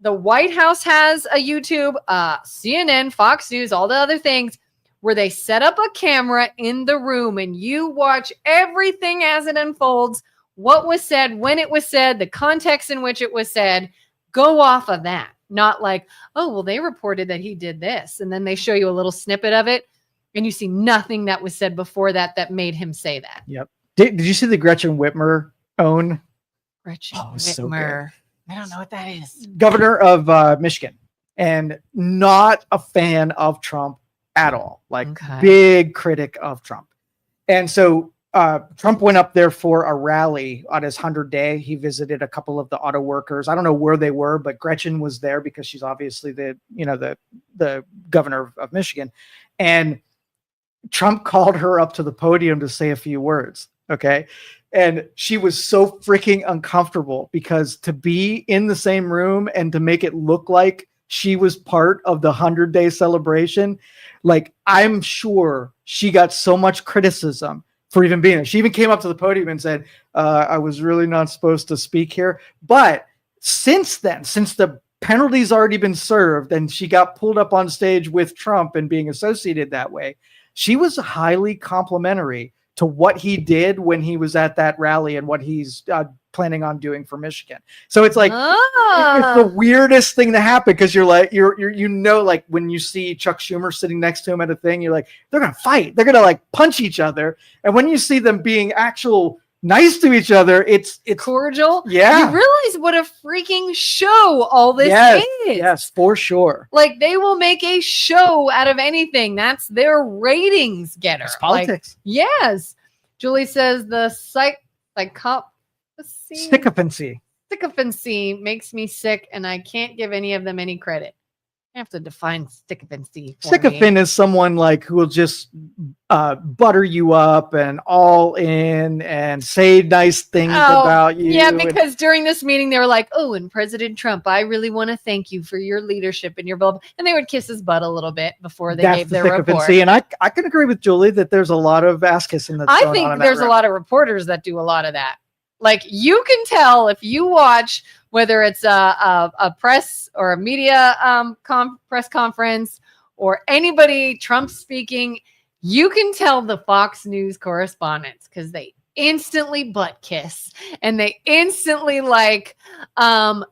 the White House has a YouTube, CNN, Fox News, all the other things, where they set up a camera in the room and you watch everything as it unfolds, what was said, when it was said, the context in which it was said. Go off of that. Not like, oh, well, they reported that he did this. And then they show you a little snippet of it. And you see nothing that was said before that made him say that. Yep. Did you see the Gretchen Whitmer own? Gretchen Whitmer. So I don't know what that is. Governor of Michigan, and not a fan of Trump at all. Like big critic of Trump. And so Trump went up there for a rally on his 100th day. He visited a couple of the auto workers. I don't know where they were, but Gretchen was there because she's obviously the governor of Michigan. And Trump called her up to the podium to say a few words. Okay. And she was so freaking uncomfortable because to be in the same room and to make it look like she was part of the 100-day celebration, like I'm sure she got so much criticism for even being there. She even came up to the podium and said, I was really not supposed to speak here. But since then, since the penalty's already been served and she got pulled up on stage with Trump and being associated that way, she was highly complimentary to what he did when he was at that rally and what he's planning on doing for Michigan. So it's like, it's the weirdest thing to happen because you're like, like when you see Chuck Schumer sitting next to him at a thing, you're like, they're going to fight. They're going to like punch each other. And when you see them being actual nice to each other, it's cordial. Yeah. You realize what a freaking show all this is. Yes, for sure. Like they will make a show out of anything. That's their ratings getter. It's politics. Like, yes. Julie says the sycophancy makes me sick and I can't give any of them any credit. I have to define sycophancy. Sycophant is someone like who will just butter you up and all in and say nice things about you. Yeah, because during this meeting they were like, "Oh, and President Trump, I really want to thank you for your leadership and your blah," and they would kiss his butt a little bit before they gave their report. And I can agree with Julie that there's a lot of ass kissing. I think there's a lot of reporters that do a lot of that. Like you can tell if you watch whether it's a press or a media press conference or anybody Trump speaking, you can tell the Fox News correspondents because they instantly butt kiss and they instantly like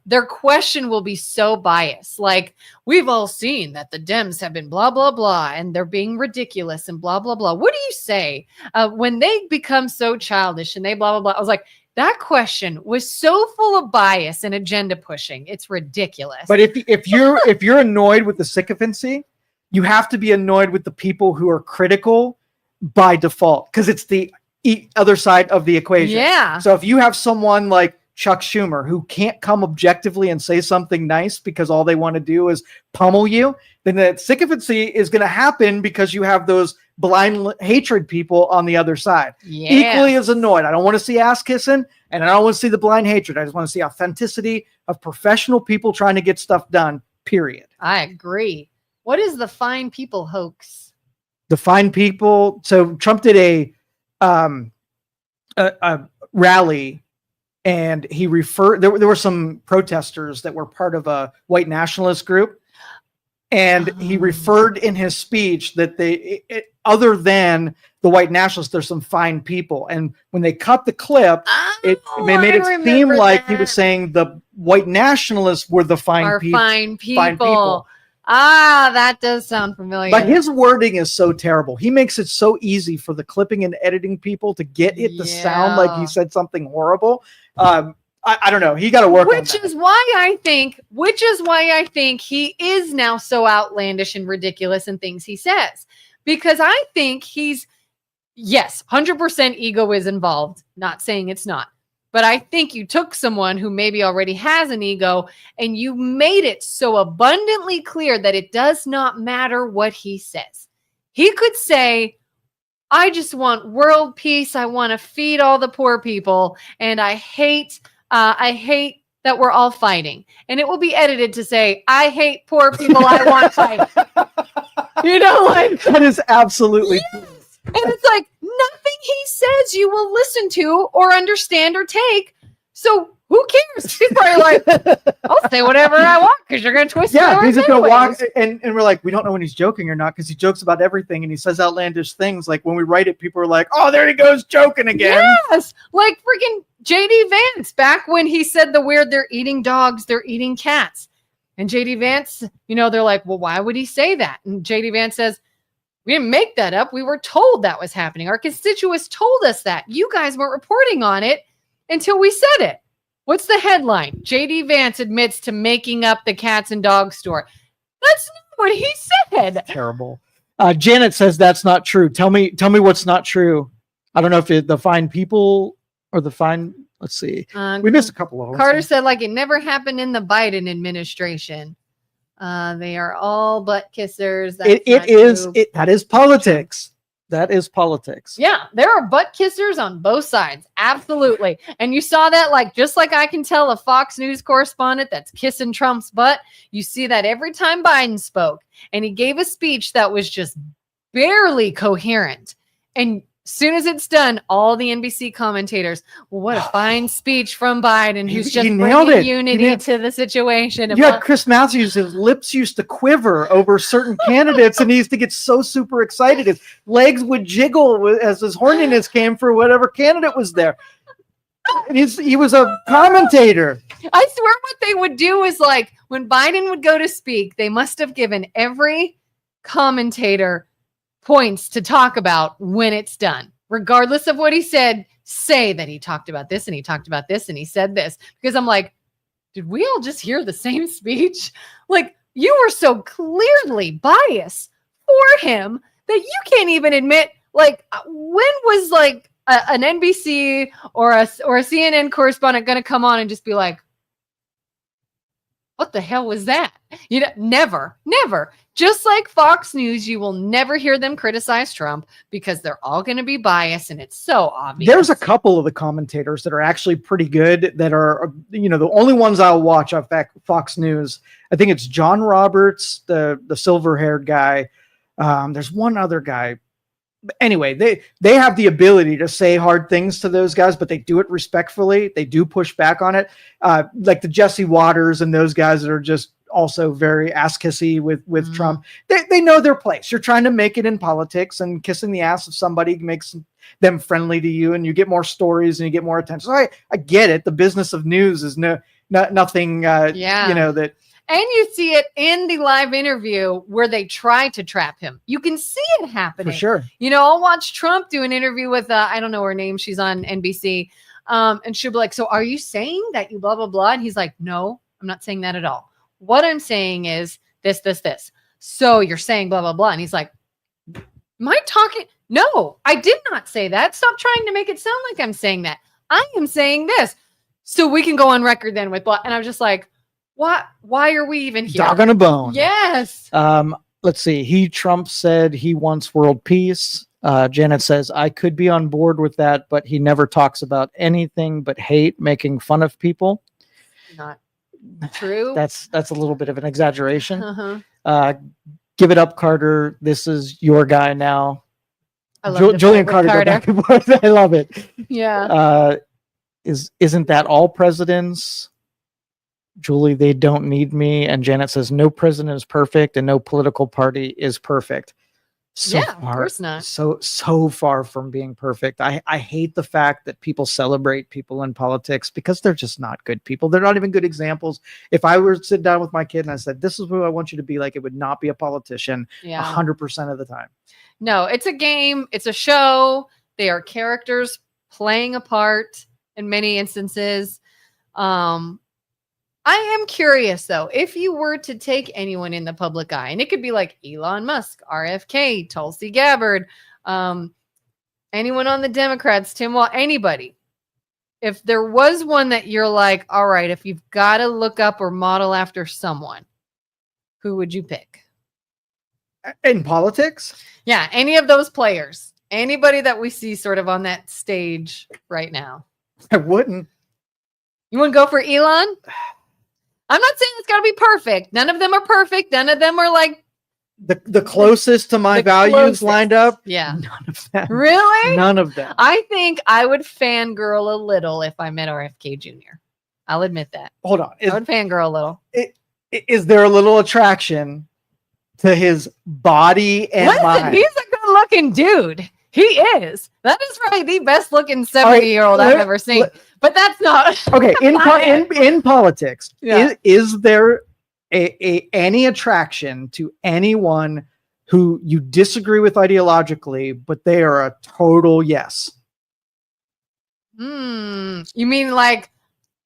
their question will be so biased. Like we've all seen that the Dems have been blah, blah, blah, and they're being ridiculous and blah, blah, blah. What do you say when they become so childish and they blah, blah, blah? I was like, that question was so full of bias and agenda pushing. It's ridiculous. But if you're annoyed with the sycophancy, you have to be annoyed with the people who are critical by default because it's the other side of the equation. Yeah. So if you have someone like Chuck Schumer who can't come objectively and say something nice because all they want to do is pummel you, then that sycophancy is going to happen because you have those blind hatred people on the other side. Yeah. Equally as annoyed. I don't want to see ass kissing and I don't want to see the blind hatred. I just want to see authenticity of professional people trying to get stuff done, period. I agree. What is the fine people hoax? The fine people. So Trump did a rally and he referred, there were some protesters that were part of a white nationalist group. And he referred in his speech that other than the white nationalists, there's some fine people. And when they cut the clip, they made it seem like he was saying the white nationalists were the fine people. Fine people. Ah, that does sound familiar. But his wording is so terrible. He makes it so easy for the clipping and editing people to get it to sound like he said something horrible. I don't know. He got to work on that. Which is why I think he is now so outlandish and ridiculous in things he says. Because I think he's, yes, 100% ego is involved. Not saying it's not. But I think you took someone who maybe already has an ego and you made it so abundantly clear that it does not matter what he says. He could say, I just want world peace. I want to feed all the poor people. And I hate that we're all fighting. And it will be edited to say, I hate poor people. I want fighting. You know, like that is absolutely true. And it's like nothing he says you will listen to or understand or take. So who cares? She's probably like, I'll say whatever I want because you're going to twist it. Yeah, he's just gonna walk, anyways. and we're like, we don't know when he's joking or not because he jokes about everything and he says outlandish things. Like when we write it, people are like, "Oh, there he goes joking again." Yes, like freaking JD Vance back when he said the weird, they're eating dogs, they're eating cats, and JD Vance, they're like, well, why would he say that? And JD Vance says, we didn't make that up. We were told that was happening. Our constituents told us that. You guys weren't reporting on it until we said it. What's the headline? JD Vance admits to making up the cats and dogs story. That's not what he said. Terrible. Janet says that's not true. Tell me what's not true. I don't know if the fine people or the fine. Let's see. We missed a couple of them. Carter said like it never happened in the Biden administration. They are all butt kissers. That is politics. That is politics. Yeah, there are butt kissers on both sides. Absolutely. And you saw that just like I can tell a Fox News correspondent that's kissing Trump's butt. You see that every time Biden spoke and he gave a speech that was just barely coherent. And as soon as it's done, all the NBC commentators, well, what a fine speech from Biden, who's just bringing unity to the situation. You had Chris Matthews, his lips used to quiver over certain candidates, and he used to get so super excited. His legs would jiggle as his horniness came for whatever candidate was there. And he was a commentator. I swear what they would do is when Biden would go to speak, they must have given every commentator points to talk about when it's done, regardless of what he said. Say that he talked about this and he talked about this and he said this, because I'm like, did we all just hear the same speech? You were so clearly biased for him that you can't even admit. When was an NBC or a CNN correspondent going to come on and just be like, what the hell was that? Never. Just like Fox News, you will never hear them criticize Trump because they're all going to be biased, and it's so obvious. There's a couple of the commentators that are actually pretty good that are, the only ones I'll watch on Fox News. I think it's John Roberts, the silver-haired guy. There's one other guy. Anyway, they have the ability to say hard things to those guys, but they do it respectfully. They do push back on it. Like the Jesse Waters and those guys that are just also very ass kissy with Trump. They know their place. You're trying to make it in politics, and kissing the ass of somebody makes them friendly to you, and you get more stories and you get more attention. So I get it. The business of news is nothing, that. And you see it in the live interview where they try to trap him. You can see it happening. For sure. I'll watch Trump do an interview with, I don't know her name. She's on NBC. And she'll be like, so are you saying that you blah, blah, blah? And he's like, no, I'm not saying that at all. What I'm saying is this. So you're saying blah, blah, blah. And he's like, am I talking? No, I did not say that. Stop trying to make it sound like I'm saying that. I am saying this. So we can go on record then with blah. And I was just like, what? Why are we even here? Dog on a bone. Yes. Let's see. Trump said he wants world peace. Janet says, I could be on board with that, but he never talks about anything but hate, making fun of people. Not true. That's a little bit of an exaggeration. Give it up, Carter. This is your guy now. I love Julian Carter. I love it. Yeah. Isn't that all presidents? Julie, they don't need me. And Janet says, no president is perfect and no political party is perfect. Of course not. So far from being perfect. I hate the fact that people celebrate people in politics because they're just not good people. They're not even good examples. If I were to sit down with my kid and I said, this is who I want you to be like, it would not be a politician 100% of the time. No, it's a game. It's a show. They are characters playing a part in many instances. I am curious, though, if you were to take anyone in the public eye, and it could be like Elon Musk, RFK, Tulsi Gabbard, anyone on the Democrats, Tim Walz, anybody. If there was one that you're like, all right, if you've got to look up or model after someone, who would you pick? In politics? Yeah, any of those players. Anybody that we see sort of on that stage right now. I wouldn't. You want to go for Elon? I'm not saying it's got to be perfect. None of them are perfect. None of them are like the closest to my values lined up. Yeah. None of them. Really? None of them. I think I would fangirl a little if I met RFK Jr. I'll admit that. Hold on. I would fangirl a little. Is there a little attraction to his body and Listen, mind? he's a good-looking dude. He is. That is probably the best-looking 70-year-old I've ever seen. But that's not okay. In politics, Yeah. is there any attraction to anyone who you disagree with ideologically, but they are a total yes? You mean like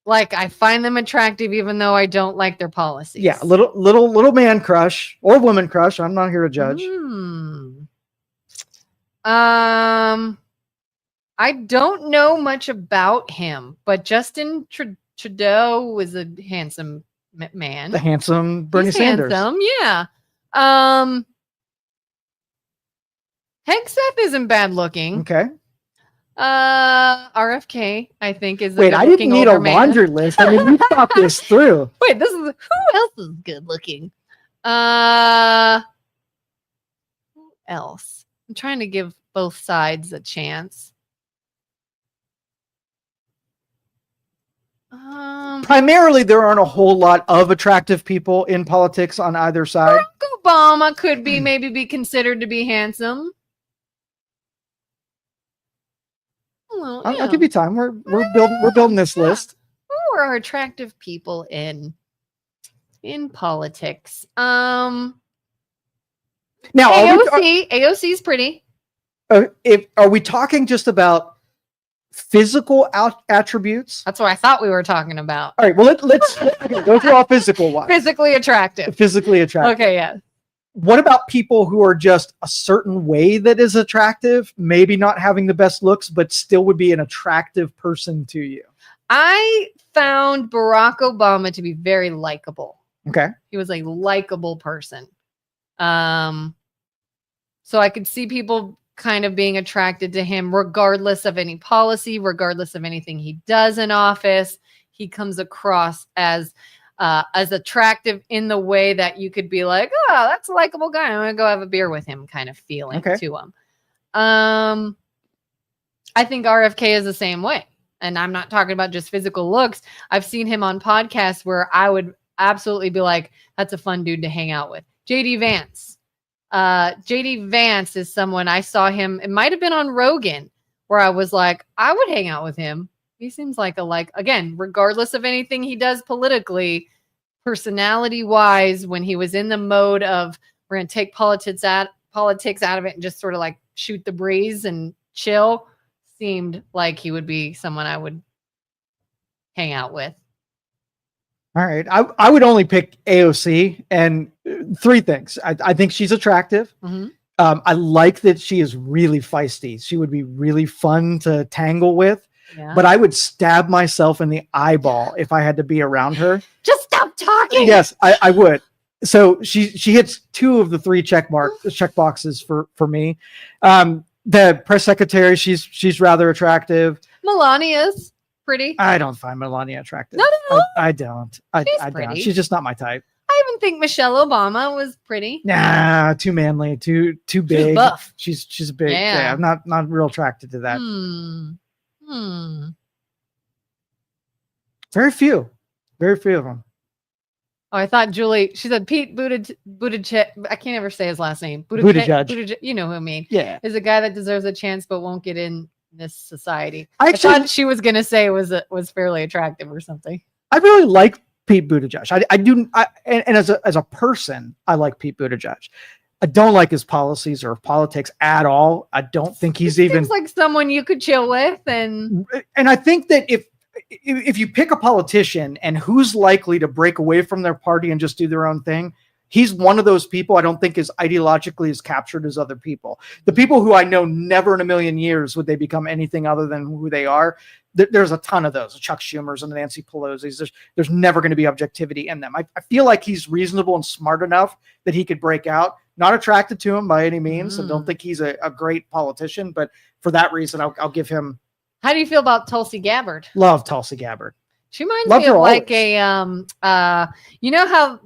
I find them attractive even though I don't like their policies? Yeah, little man crush or woman crush. I'm not here to judge. I don't know much about him, but Justin Trudeau was a handsome man. The handsome Bernie He's Sanders. Handsome, yeah. Hegseth isn't bad looking. Okay. RFK, I think, is. Wait, I didn't need a laundry list. I mean, you thought this through. Wait, this is who else is good looking? Who else? I'm trying to give both sides a chance. Primarily, there aren't a whole lot of attractive people in politics on either side. Barack Obama could maybe be considered to be handsome. Well, I'll give you time. We're building this list. Who are attractive people in politics? Now AOC's pretty. Are we talking just about physical attributes? That's what I thought we were talking about. All right. Well, let's go through all physical ones. Physically attractive. Physically attractive. Okay. Yeah. What about people who are just a certain way that is attractive, maybe not having the best looks, but still would be an attractive person to you? I found Barack Obama to be very likable. Okay. He was a likable person. So I could see people kind of being attracted to him regardless of any policy, regardless of anything he does in office. He comes across as attractive in the way that you could be like, oh, that's a likable guy. I'm going to go have a beer with him kind of feeling to him. I think RFK is the same way. And I'm not talking about just physical looks. I've seen him on podcasts where I would absolutely be like, that's a fun dude to hang out with. JD Vance. JD Vance is someone I saw him. It might have been on Rogan where I was like, I would hang out with him. He seems like again, regardless of anything he does politically, personality wise, when he was in the mode of we're going to take politics out of it and just sort of like shoot the breeze and chill, seemed like he would be someone I would hang out with. All right. I would only pick AOC, and three things. I think she's attractive. Mm-hmm. I like that she is really feisty. She would be really fun to tangle with. Yeah. But I would stab myself in the eyeball if I had to be around her. Just stop talking. Yes, I would. So she hits two of the three check boxes for me. The press secretary, she's rather attractive. Melania's pretty. I don't find Melania attractive. No. I don't. I don't. She's just not my type. I even think Michelle Obama was pretty. Nah, too manly, too big. She's buff. She's big. Yeah, I'm not real attracted to that. Very few of them. Oh, I thought Julie. She said Pete Buttigieg. I can't ever say his last name. Buttigieg. You know who I mean? Yeah, is a guy that deserves a chance but won't get in this society. I thought she was gonna say was fairly attractive or something. I really like Pete Buttigieg. I do. And as a person, I like Pete Buttigieg. I don't like his policies or politics at all. I don't think he's even like someone you could chill with, and I think that if you pick a politician and who's likely to break away from their party and just do their own thing, he's one of those people I don't think is ideologically as captured as other people. The people who I know never in a million years would they become anything other than who they are. There's a ton of those, Chuck Schumers and the Nancy Pelosi's. There's never going to be objectivity in them. I feel like he's reasonable and smart enough that he could break out. Not attracted to him by any means. I don't think he's a great politician, but for that reason, I'll give him. How do you feel about Tulsi Gabbard? Love Tulsi Gabbard. She reminds me of like you know how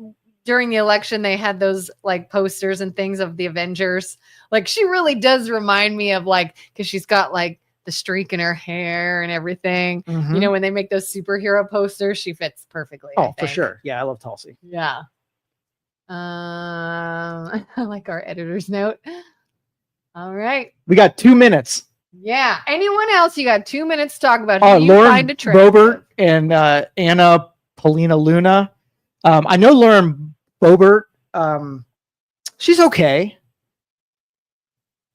during the election they had those like posters and things of the Avengers? Like she really does remind me of like, because she's got like the streak in her hair and everything. Mhm. You know, when they make those superhero posters, she fits perfectly. I Oh, for think. sure. Yeah, I love Tulsi. Yeah. I like our editor's note. All right. We got 2 minutes. Yeah. Anyone else? You got 2 minutes to talk about who you Lauren find attractive. Boebert and Anna Paulina Luna. I know Lauren Boebert. She's okay.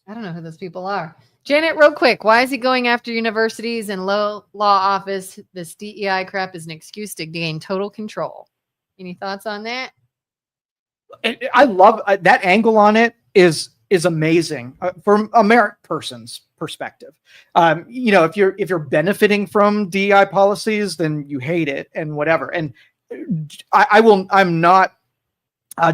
I don't know who those people are. Janet, real quick, why is he going after universities and low law office? This DEI crap is an excuse to gain total control. Any thoughts on that? I love that angle on it is amazing from a merit person's perspective. You know, if you're benefiting from DEI policies, then you hate it and whatever. And I'm not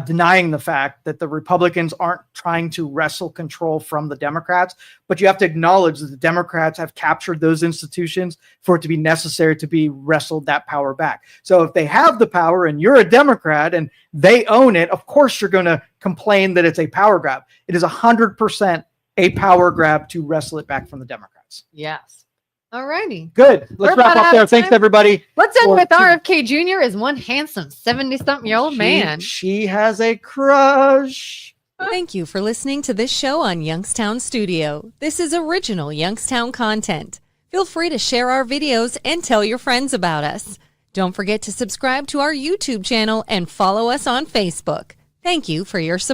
denying the fact that the Republicans aren't trying to wrestle control from the Democrats, but you have to acknowledge that the Democrats have captured those institutions for it to be necessary to be wrestled that power back. So if they have the power and you're a Democrat and they own it, of course you're going to complain that it's a power grab. It is 100% a power grab to wrestle it back from the Democrats. Yes. All righty. Good. Let's wrap up there. Thanks, everybody. Let's end with RFK Jr. as one handsome 70-something-year-old man. She has a crush. Thank you for listening to this show on Youngstown Studio. This is original Youngstown content. Feel free to share our videos and tell your friends about us. Don't forget to subscribe to our YouTube channel and follow us on Facebook. Thank you for your support.